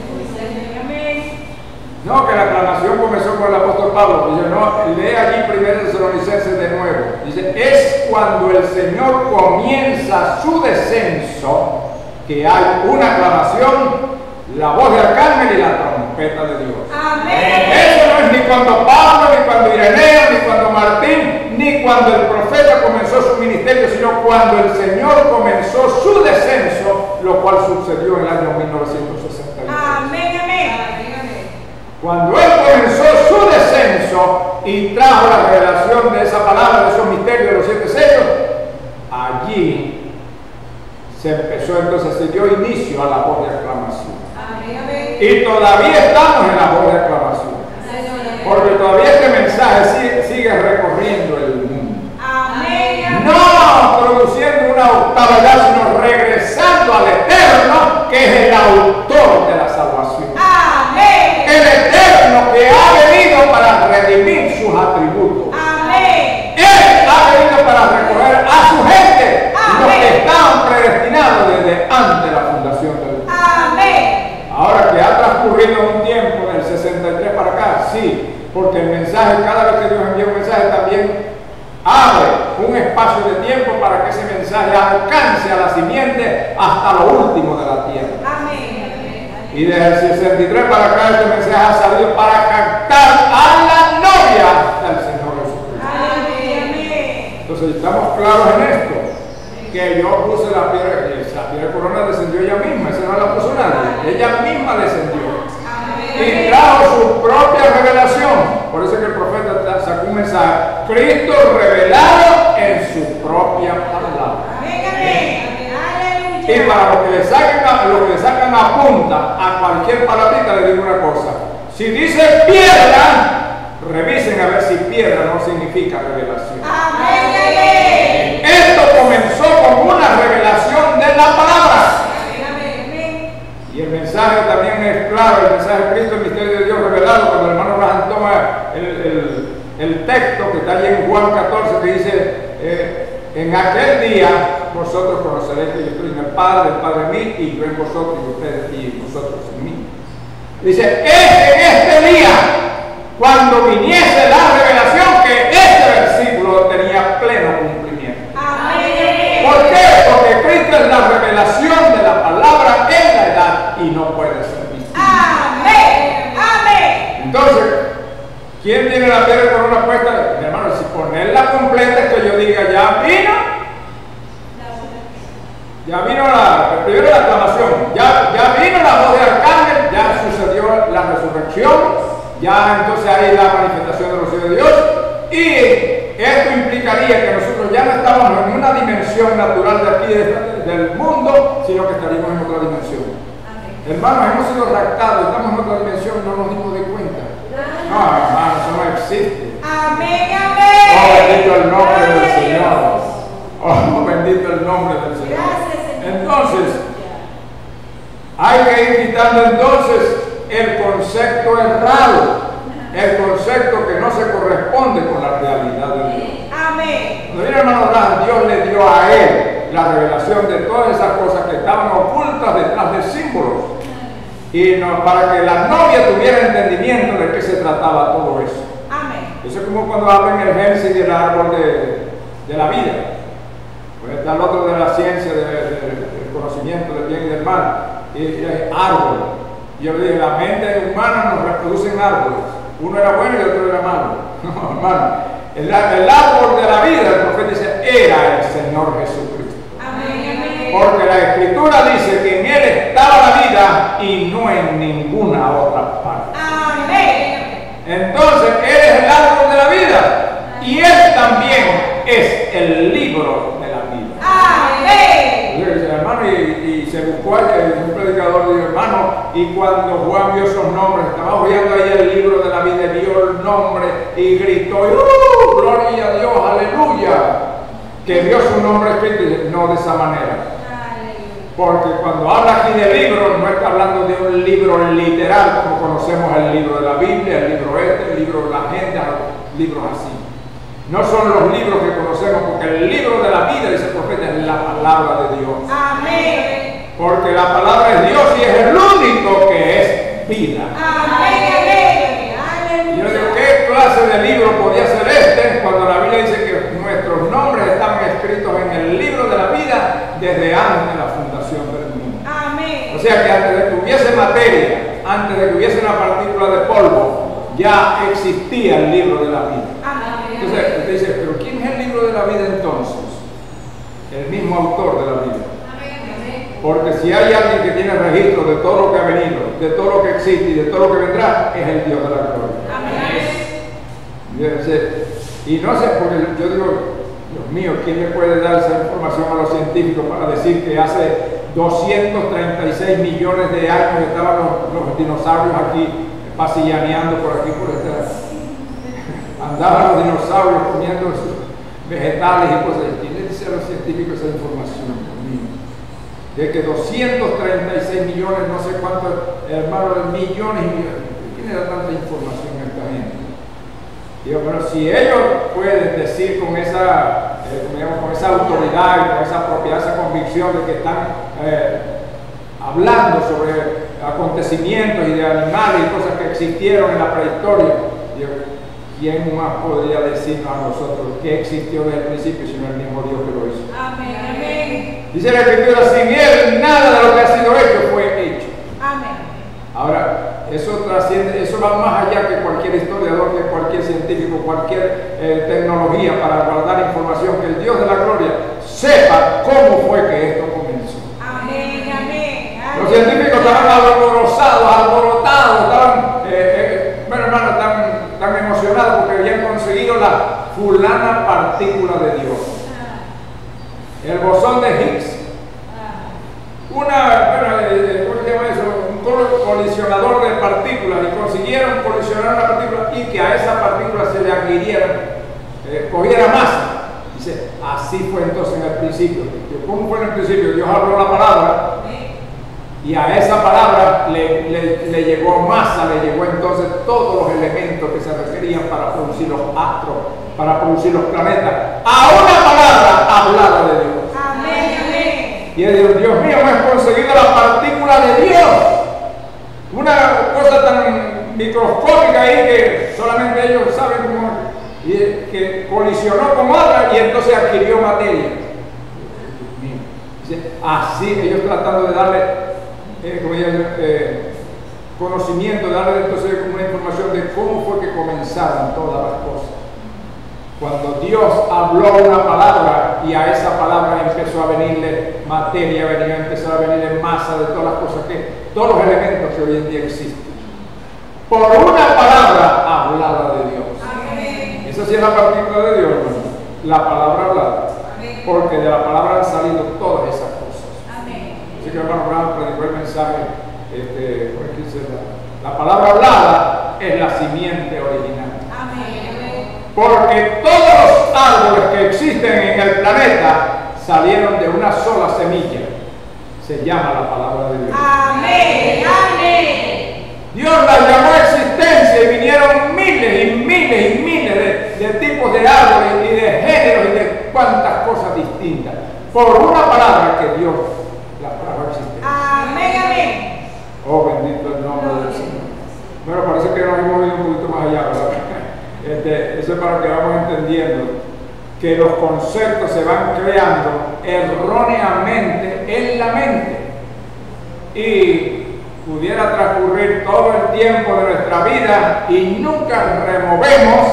Speaker 1: No, que la aclamación comenzó con el apóstol Pablo. Dice, no, lee allí 1 Tesalonicenses de nuevo. Dice, es cuando el Señor comienza su descenso que hay una aclamación, la voz de arcángel y la trompeta de Dios. Amén. Eso no es ni cuando Pablo, ni cuando Ireneo, ni cuando Martín, ni cuando el profeta comenzó su ministerio, sino cuando el Señor comenzó su descenso, lo cual sucedió en el año 1963. Amén, amén. Cuando Él comenzó su descenso y trajo la revelación de esa palabra, de esos misterios de los 7 sellos, allí se empezó, entonces se dio inicio a la voz de aclamación. Amén, amén. Y todavía estamos en la voz de aclamación. Porque todavía este mensaje sigue recorriendo el mundo. Amén. No produciendo una octava edad, sino regresando al Eterno, que es el autor de la salvación. Amén. El Eterno que ha venido para redimir sus atributos. Amén. Él ha venido para recoger a su gente, los que estaban predestinados desde antes de la fundación del mundo. Amén. Ahora que ha transcurrido un tiempo, del 63 para acá, sí, porque el mensaje, cada vez que Dios envía un mensaje, también abre un espacio de tiempo para que ese mensaje alcance a la simiente hasta lo último de la tierra. Amén. Y desde el 63 para acá este mensaje ha salido para captar a la novia del Señor Jesucristo. Amén. Entonces estamos claros en esto, que yo puse la piedra de corona descendió ella misma, esa no la puso nadie, ella misma descendió. Y trajo su propia revelación. Por eso es que el profeta sacó un mensaje, Cristo revelado en su propia palabra. Y Y para los que le sacan a punta a cualquier palabrita, le digo una cosa. Si dice piedra, revisen a ver si piedra no significa revelación.
Speaker 2: Amén.
Speaker 1: Esto comenzó como una revelación de la palabra. Y el mensaje también es claro, el mensaje de Cristo, el misterio de Dios revelado. Cuando el hermano Abraham toma el texto que está allí en Juan 14, que dice, en aquel día vosotros conoceréis que yo estoy en el Padre en mí, y yo en vosotros, y ustedes y vosotros en mí. Dice, es en este día, cuando viniese la revelación, que este versículo tenía pleno cumplimiento.
Speaker 2: Amén.
Speaker 1: ¿Por qué? Porque Cristo es la revelación de la palabra en la edad y no puede ser visto.
Speaker 2: Amén. Amén.
Speaker 1: Entonces, ¿quién tiene la piedra con una puesta? Mi hermano, si ponerla completa es que yo diga, ya vino. Ya vino primero la aclamación, ya vino la voz de arcángel, ya sucedió la resurrección, ya entonces hay la manifestación de los hijos de Dios, y esto implicaría que nosotros ya no estamos en una dimensión natural de aquí del mundo, sino que estaríamos en otra dimensión. Hermanos, hemos sido raptados, estamos en otra dimensión y no nos dimos de cuenta. No, hermanos, eso no existe.
Speaker 2: Amén.
Speaker 1: Oh, bendito el nombre del Señor. Oh, bendito el nombre del Señor. Entonces, hay que ir quitando entonces el concepto errado, el concepto que no se corresponde con la realidad de Dios.
Speaker 2: Amén.
Speaker 1: Cuando viene hermano Abraham, Dios le dio a él la revelación de todas esas cosas que estaban ocultas detrás de símbolos, y para que la novia tuviera entendimiento de qué se trataba todo eso.
Speaker 2: Amén.
Speaker 1: Eso es como cuando hablan el Génesis del árbol de la vida. Pues está el otro de la ciencia, del conocimiento del bien y del mal, y hay árbol. Y yo le dije, la mente humana nos reproduce en árboles. Uno era bueno y el otro era malo. No, hermano. El árbol de la vida, el profeta dice, era el Señor Jesucristo.
Speaker 2: Amén.
Speaker 1: Porque la Escritura dice que en Él estaba la vida y no en ninguna otra parte.
Speaker 2: Amén.
Speaker 1: Entonces, Él es el árbol de la vida y Él también es el libro de la vida.
Speaker 2: Amén.
Speaker 1: Entonces, hermano, y se buscó un predicador dijo, hermano, y cuando Juan vio esos nombres, estaba oyendo ahí el libro de la vida, vio el nombre y gritó, gloria a Dios, aleluya, que vio su nombre escrito, y no de esa manera. Porque cuando habla aquí de libro, no está hablando de un libro literal, como conocemos el libro de la Biblia, el libro el libro de la agenda, libros así. No son los libros que conocemos, porque el libro de la vida, dice el profeta, es la palabra de Dios.
Speaker 2: Amén.
Speaker 1: Porque la palabra es Dios y es el único que es vida.
Speaker 2: Amén.
Speaker 1: Y yo digo, ¿qué clase de libro podía ser este? Cuando la Biblia dice que nuestros nombres están escritos en el libro de la vida desde antes de la fundación del mundo.
Speaker 2: Amén.
Speaker 1: O sea que antes de que hubiese materia, antes de que hubiese una partícula de polvo, ya existía el libro de la vida. Entonces usted dice, ¿pero quién es el libro de la vida entonces? El mismo autor de la Biblia. Porque si hay alguien que tiene registro de todo lo que ha venido, de todo lo que existe y de todo lo que vendrá, es el Dios de la gloria. Y no sé, porque yo digo, Dios mío, ¿quién le puede dar esa información a los científicos para decir que hace 236 millones de años estaban los dinosaurios aquí pasillaneando por aquí, por esta? Andaban los dinosaurios comiendo vegetales y cosas. ¿Quién le dice a los científicos esa información? Dios mío? De que 236 millones, no sé cuántos, hermanos, millones y millones. ¿Quién le da tanta información a esta gente? Digo, pero si ellos pueden decir con esa, con esa autoridad y con esa propiedad, esa convicción de que están hablando sobre acontecimientos y de animales y cosas que existieron en la prehistoria, digo, ¿quién más podría decirnos a nosotros qué existió desde el principio sino el mismo Dios que lo hizo?
Speaker 2: Amén.
Speaker 1: Dice la Escritura, sin Él nada de lo que ha sido hecho fue hecho.
Speaker 2: Amén.
Speaker 1: Ahora, eso trasciende, eso va más allá que cualquier historiador, que cualquier científico, cualquier tecnología para guardar información, que el Dios de la gloria sepa cómo fue que esto comenzó.
Speaker 2: Amén. Amén.
Speaker 1: Los científicos estaban alborotados, estaban, bueno hermano, tan emocionados porque habían conseguido la fulana partícula de Dios. El bosón de Higgs. colisionador de partículas y consiguieron colisionar una partícula y que a esa partícula se le adquiriera, cogiera masa. Dice, así fue entonces en el principio. ¿Cómo fue en el principio? Dios habló la palabra y a esa palabra le llegó masa, le llegó entonces todos los elementos que se requerían para producir los astros, para producir los planetas. A una palabra hablada de Dios.
Speaker 2: Amén.
Speaker 1: Y él dijo, Dios mío, hemos conseguido la partícula de Dios. Una cosa tan microscópica ahí que solamente ellos saben cómo, y que colisionó con otra y entonces adquirió materia. Dice, así ellos tratando de darle conocimiento, de darle entonces una información de cómo fue que comenzaron todas las cosas. Cuando Dios habló una palabra y a esa palabra empezó a venirle materia, empezó a venirle masa de todas las cosas todos los elementos que hoy en día existen. Por una palabra hablada de Dios.
Speaker 2: Amén.
Speaker 1: Esa sí es la partícula de Dios, hermano. La palabra hablada.
Speaker 2: Amén.
Speaker 1: Porque de la palabra han salido todas esas cosas.
Speaker 2: Amén.
Speaker 1: Así que hermano Abraham predicó el mensaje, la palabra hablada es la simiente original. Porque todos los árboles que existen en el planeta salieron de una sola semilla. Se llama la palabra de Dios.
Speaker 2: Amén. Amén.
Speaker 1: Dios la llamó a existencia y vinieron miles y miles y miles de tipos de árboles y de géneros y de cuantas cosas distintas. Por una palabra que Dios la trajo a existencia.
Speaker 2: Amén. Amén.
Speaker 1: Oh, bendito el nombre del Señor. Bueno, parece que nos hemos ido un poquito más allá, ¿verdad? Eso es para que vamos entendiendo que los conceptos se van creando erróneamente en la mente y pudiera transcurrir todo el tiempo de nuestra vida y nunca removemos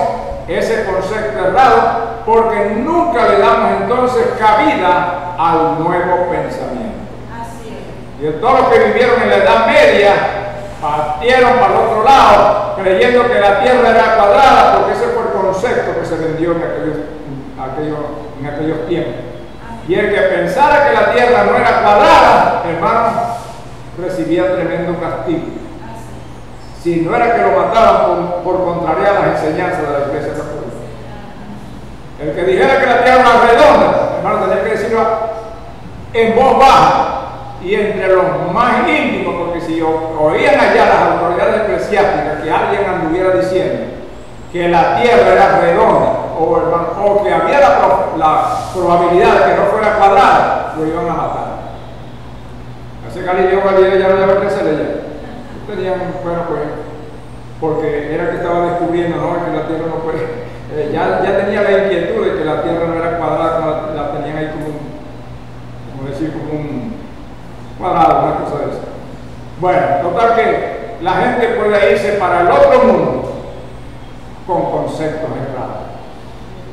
Speaker 1: ese concepto errado porque nunca le damos entonces cabida al nuevo pensamiento.
Speaker 2: Así es.
Speaker 1: Y todos los que vivieron en la Edad Media partieron para el otro lado creyendo que la tierra era cuadrada porque ese fue el concepto que se vendió en aquellos tiempos. Y el que pensara que la tierra no era cuadrada, hermano, recibía tremendo castigo. Si no era que lo mataban por contrariar las enseñanzas de la Iglesia Católica. El que dijera que la tierra era redonda, hermano, tenía que decirlo en voz baja y entre los más íntimos, porque si oían allá las autoridades eclesiásticas que alguien anduviera diciendo que la tierra era redonda o que había la probabilidad de que no fuera cuadrada, lo iban a matar. Ese Galileo Galilei ya no había que hacerle ya. Tenían, bueno, pues, porque era que estaba descubriendo, ¿no?, que la tierra no fue. Ya tenía la inquietud de que la tierra no era cuadrada, la tenían ahí como un cuadrado, una cosa de eso. Bueno, total que la gente puede irse para el otro mundo con conceptos errados,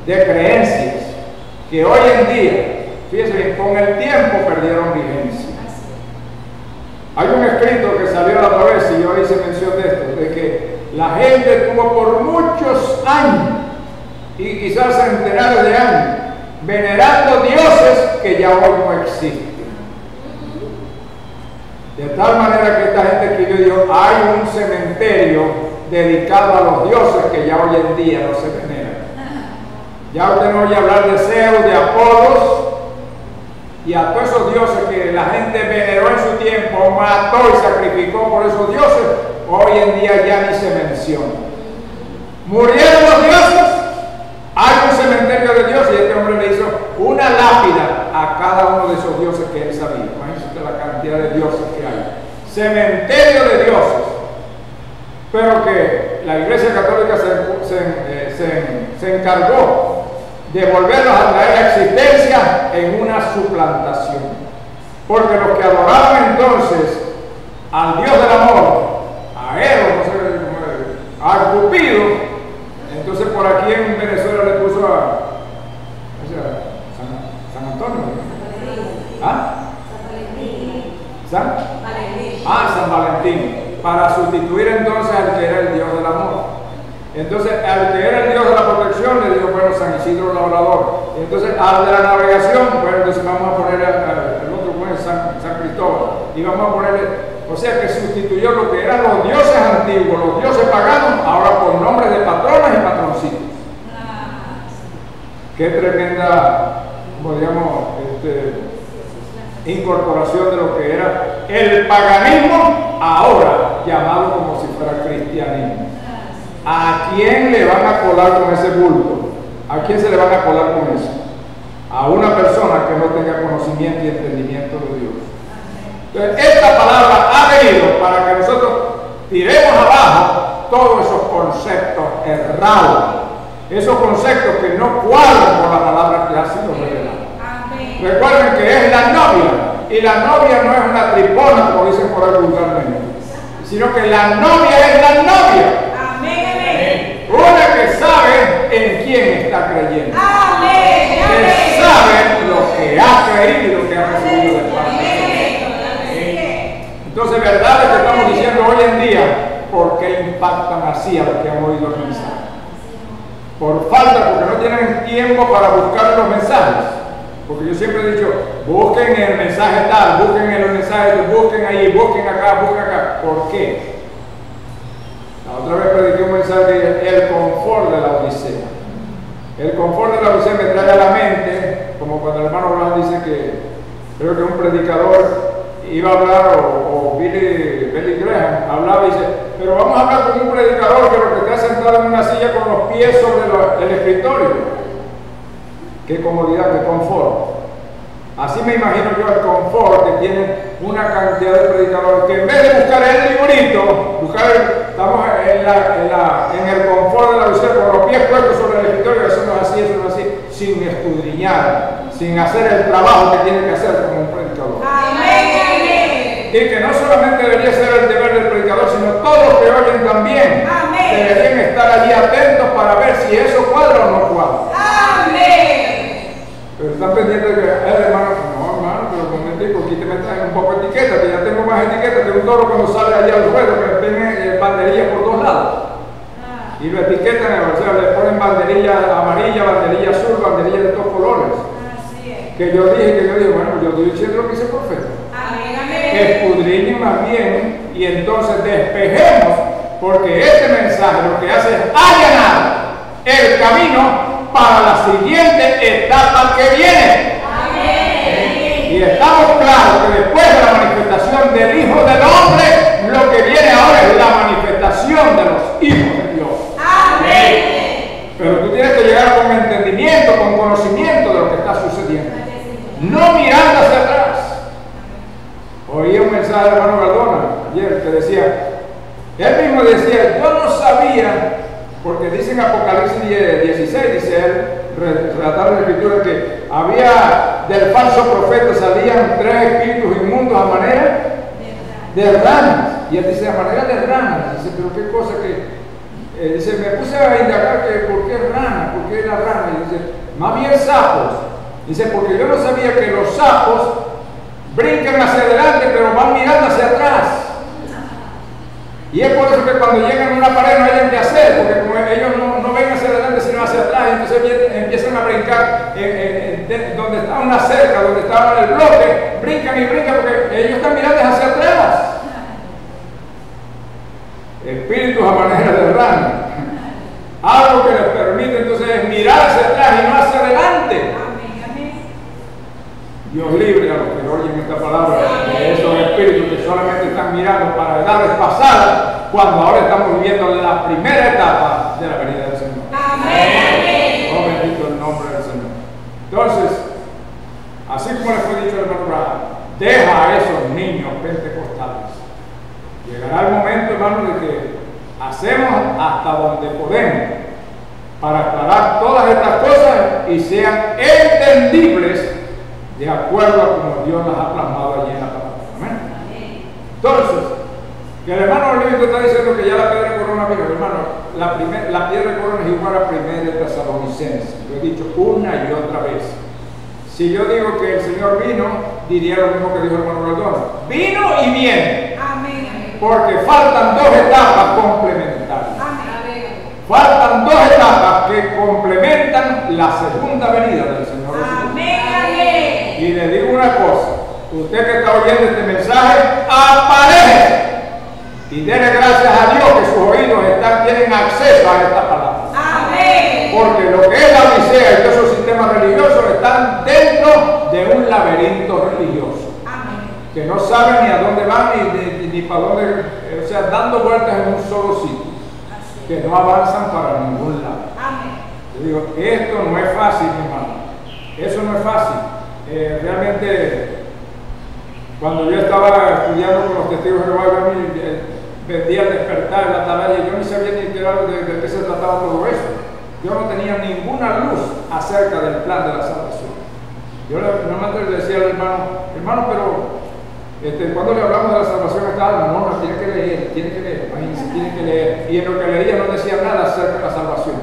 Speaker 1: de creencias que hoy en día, fíjense, con el tiempo perdieron vigencia. Hay un escrito que salió la otra vez y yo hice mención de esto, de que la gente tuvo por muchos años y quizás centenares de años venerando dioses que ya hoy no existen. De tal manera que esta gente escribió y dijo, hay un cementerio dedicado a los dioses que ya hoy en día no se veneran. Ya usted no oye hablar de Zeus, de Apolos y a todos esos dioses que la gente veneró en su tiempo, mató y sacrificó por esos dioses, hoy en día ya ni se menciona. Murieron los dioses, hay un cementerio de dioses y este hombre le hizo una lápida a cada uno de esos dioses que él sabía. Imagínense la cantidad de dioses que hay. Cementerio de dioses. Pero que la Iglesia Católica se encargó de volverlos a traer a existencia en una suplantación. Porque los que adoraban entonces al Dios del amor, a Eros, no sé, a Cupido, entonces por aquí en Venezuela le puso a San Antonio. ¿Ah? San Valentín, para sustituir entonces al que era el Dios del amor. Entonces, al que era el Dios de la protección, le dijo, bueno, San Isidro Labrador. Y entonces, al de la navegación, bueno, entonces vamos a poner el otro, pues, San Cristóbal. Y vamos a ponerle O sea que sustituyó lo que eran los dioses antiguos, los dioses paganos, ahora por nombres de patronas y patroncitos. Qué tremenda, digamos, incorporación de lo que era el paganismo, ahora llamado como si fuera cristianismo. ¿A quién le van a colar con ese bulto? ¿A quién se le van a colar con eso? A una persona que no tenga conocimiento y entendimiento de Dios. Entonces, esta palabra ha venido para que nosotros tiremos abajo todos esos conceptos errados, esos conceptos que no cuadran con la palabra que ha sido revelada. Recuerden que es la novia, y la novia no es una tripona, como dicen por ahí vulgarmente, sino que la novia es la novia. Una que sabe en quién está creyendo. Que sabe lo que ha creído y lo que ha recibido de parte. Entonces, verdad es que estamos diciendo hoy en día, ¿por qué impactan así a los que han oído el mensaje? Por falta, porque no tienen tiempo para buscar los mensajes. Porque yo siempre he dicho, busquen el mensaje tal, busquen el mensaje, busquen ahí, busquen acá, busquen acá. ¿Por qué? La otra vez prediqué un mensaje, el confort de la Odisea. El confort de la Odisea me trae a la mente, como cuando el hermano Brown dice que, creo que un predicador iba a hablar, o Billy Graham hablaba y dice, pero vamos a hablar con un predicador que lo que está sentado en una silla con los pies sobre el escritorio. Qué comodidad, qué confort. Así me imagino yo el confort que tiene una cantidad de predicadores que en vez de buscar el librito, estamos en el confort de la Odisea con los pies puestos sobre el escritorio, eso no es así, sin escudriñar, sin hacer el trabajo que tiene que hacer como un predicador. Amén. Y que no solamente debería ser el deber del predicador, sino todos los que oyen también. Amén. Deberían estar allí atentos para ver si eso cuadra o no cuadra. Pero están pendientes de que, hermano, no, hermano, pero un momentico, aquí te metas un poco de etiqueta, que ya tengo más etiqueta que un toro cuando sale allá al ruedo, que tiene banderillas por dos lados. Y lo etiquetan, o sea, le ponen banderilla amarilla, banderilla azul, banderilla de todos colores. Que yo dije, bueno, yo estoy diciendo lo que dice el profeta. Escudriñen más bien y entonces despejemos, porque este mensaje lo que hace es allanar el camino para la siguiente etapa que viene. Amén. Y estamos claros que después de la manifestación del Hijo del Hombre, lo que viene ahora es la manifestación de los hijos de Dios. Amén. Pero tú tienes que llegar con entendimiento, con conocimiento de lo que está sucediendo, no mirando hacia atrás. Oí un mensaje del hermano Galdona ayer que decía, él mismo decía, yo no sabía. Porque dice en Apocalipsis 16, dice él, relatando la escritura, que había del falso profeta salían 3 espíritus inmundos a manera de ranas. Y él dice, a manera de ranas. Dice, pero qué cosa que... dice, me puse a indagar que por qué rana, por qué la rana. Y dice, más bien sapos. Dice, porque yo no sabía que los sapos brincan hacia adelante, pero van mirando hacia atrás. Y es por eso que cuando llegan a una pared no hayan que hacer, porque como ellos no ven hacia adelante sino hacia atrás, entonces empiezan a brincar donde está una cerca, donde está el bloque, brincan y brincan porque ellos están mirando hacia atrás. Espíritus a manera de rana. Algo que les permite entonces es mirar hacia atrás y no hacia adelante. Dios libre a los que oyen esta palabra de esos espíritus que solamente están mirando para darles pasada cuando ahora estamos viviendo la primera etapa de la venida del Señor. Amén. Oh, bendito el nombre del Señor. Entonces, así como les fue dicho el hermano Abraham, deja a esos niños pentecostales. Llegará el momento, hermano, de que hacemos hasta donde podemos para aclarar todas estas cosas y sean entendibles de acuerdo a como Dios las ha plasmado allí en la palabra. Amén. Entonces, que el hermano Olímpico está diciendo que ya la piedra de corona, mira, hermano, la piedra de corona es igual a primera de Tesalonicenses. Lo he dicho una y otra vez. Si yo digo que el Señor vino, diría lo mismo que dijo el hermano Galdona. Vino y viene. Amén. Porque faltan 2 etapas complementarias. Amén. Faltan 2 etapas que complementan la segunda venida del Señor. Amén. Y le digo una cosa, Usted que está oyendo este mensaje, aparece y déle gracias a Dios que sus oídos tienen acceso a esta palabra.
Speaker 2: Amén.
Speaker 1: Porque lo que es la Odisea y todos esos sistemas religiosos están dentro de un laberinto religioso.
Speaker 2: Amén.
Speaker 1: Que no saben ni a dónde van ni para dónde, o sea, dando vueltas en un solo sitio. Que no avanzan para ningún lado.
Speaker 2: Amén.
Speaker 1: Yo digo, esto no es fácil, mi hermano. Eso no es fácil. Realmente, cuando yo estaba estudiando con los testigos de Jehová, yo vendía el despertar en la atalaya, yo ni sabía ni de qué se trataba todo eso. Yo no tenía ninguna luz acerca del plan de la salvación. Yo normalmente le decía al hermano, pero cuando le hablamos de la salvación a esta alma, no, tiene que leer, imagínense, tiene que leer. Y en lo que leía no decía nada acerca de la salvación.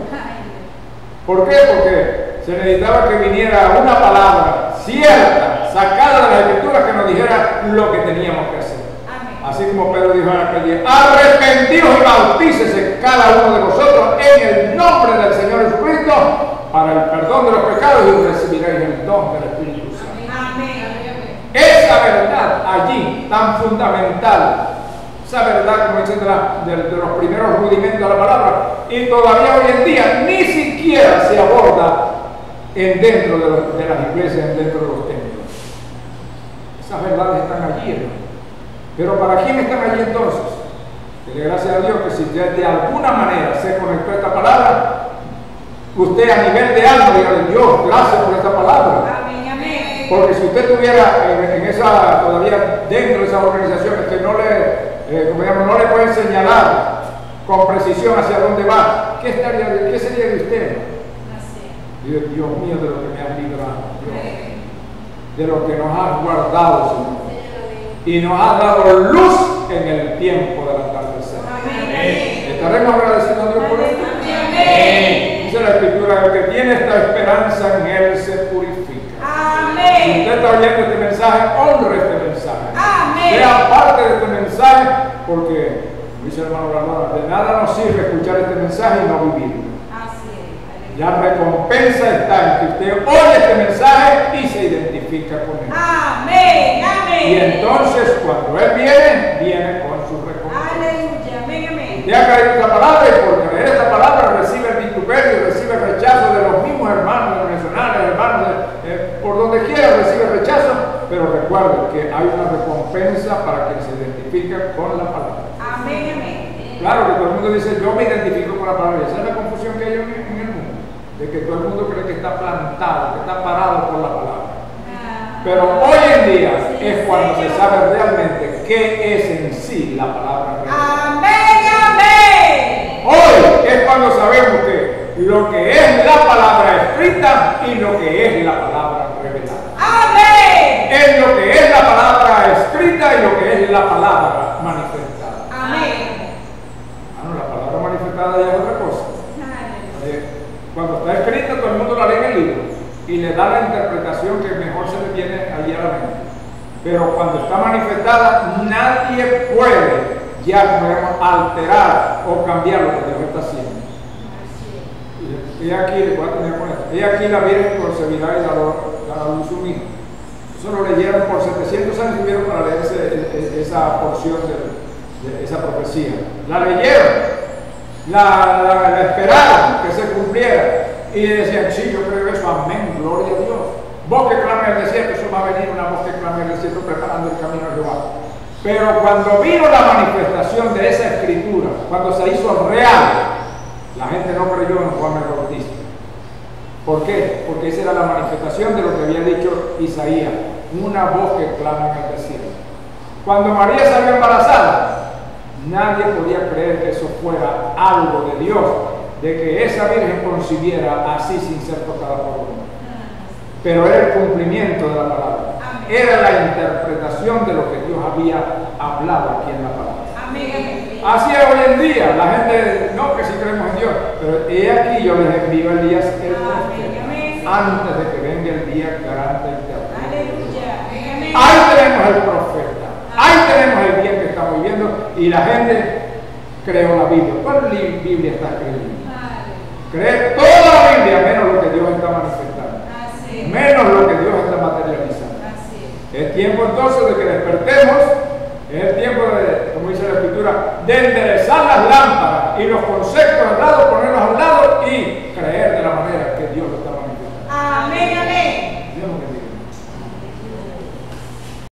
Speaker 1: ¿Por qué? Porque se necesitaba que viniera una palabra cierta, sacada de las escrituras, que nos dijera lo que teníamos que hacer. Así como Pedro dijo en aquel día, arrepentidos y bautícese cada uno de vosotros en el nombre del Señor Jesucristo para el perdón de los pecados y recibiréis el don del Espíritu Santo.
Speaker 2: Amén.
Speaker 1: Esa verdad allí, tan fundamental, esa verdad, como dicen, de los primeros rudimentos de la palabra, y todavía hoy en día ni siquiera se aborda dentro de las iglesias, dentro de los templos. Esas verdades están allí, hermano. Pero ¿para quién están allí entonces? Dele gracias a Dios que si de alguna manera se conectó esta palabra, usted a nivel de alma dígale, Dios, gracias por esta palabra.
Speaker 2: Amén, amén.
Speaker 1: Porque si usted estuviera todavía dentro de esas organizaciones que no le pueden señalar con precisión hacia dónde va, ¿qué sería de usted? Dios mío, de lo que me has librado, Dios, de lo que nos has guardado, Señor. Y nos ha dado luz en el tiempo del atardecer.
Speaker 2: Amén.
Speaker 1: ¿Estaremos agradecidos a Dios por esto?
Speaker 2: Amén.
Speaker 1: Dice la Escritura, el que tiene esta esperanza en Él se purifica.
Speaker 2: Amén.
Speaker 1: Si usted está oyendo este mensaje, honre este mensaje.
Speaker 2: Amén.
Speaker 1: Sea parte de este mensaje, porque, dice el hermano Ramón, de nada nos sirve escuchar este mensaje y no vivirlo. La recompensa está en que usted oye este mensaje y se identifica con él.
Speaker 2: Amén, amén.
Speaker 1: Y entonces cuando Él viene con su recompensa.
Speaker 2: Aleluya, amén, amén.
Speaker 1: Usted ha creído esta palabra y por creer esta palabra recibe el vituperio, recibe el rechazo de los mismos hermanos nacionales, hermanos, por donde quiera recibe rechazo, pero recuerde que hay una recompensa para quien se identifica con la palabra.
Speaker 2: Amén, amén.
Speaker 1: Claro que todo el mundo dice, yo me identifico con la palabra, y esa es la confusión que hay en el mundo. De que todo el mundo cree que está plantado, que está parado por la palabra. Pero hoy en día es cuando se sabe realmente qué es en sí la palabra revelada.
Speaker 2: Amén, amén.
Speaker 1: Hoy es cuando sabemos que lo que es la palabra escrita y lo que es la palabra revelada.
Speaker 2: Amén.
Speaker 1: Es lo que es la palabra escrita y lo que es la palabra manifestada.
Speaker 2: Amén.
Speaker 1: Bueno, la palabra manifestada ya es otra cosa. Cuando está escrita, todo el mundo la lee en el libro y le da la interpretación que mejor se le viene allí a la mente. Pero cuando está manifestada, nadie puede ya alterar o cambiar lo que Dios está haciendo. Y aquí, voy a terminar con esto. Y aquí la Virgen concebirá y dará luz un hijo. Eso lo leyeron por 700 años, tuvieron para leer esa porción de esa profecía. La leyeron. La esperaron que se cumpliera y decían, sí, yo creo eso, amén, gloria a Dios. Voz que clame al desierto, eso va a venir una voz que clame al desierto preparando el camino a Jehová. Pero cuando vino la manifestación de esa escritura, cuando se hizo real, la gente no creyó en Juan el Bautista. ¿Por qué? Porque esa era la manifestación de lo que había dicho Isaías, una voz que clama en el desierto. Cuando María salió embarazada, nadie podía creer que eso fuera algo de Dios, de que esa virgen concibiera así sin ser tocada por hombre. Pero era el cumplimiento de la palabra. Era la interpretación de lo que Dios había hablado aquí en la palabra.
Speaker 2: Amén.
Speaker 1: Así es hoy en día. La gente, no, que sí creemos en Dios, pero he aquí yo les envío el día antes de que venga el día grande y terrible. Ahí tenemos el profeta. Ahí tenemos el bien que estamos viviendo y la gente creó la Biblia. ¿Cuál Biblia está creyendo? Cree toda la Biblia menos lo que Dios está manifestando. Menos lo que Dios está materializando. Es tiempo entonces de que despertemos. Es el tiempo de, como dice la Escritura, de enderezar las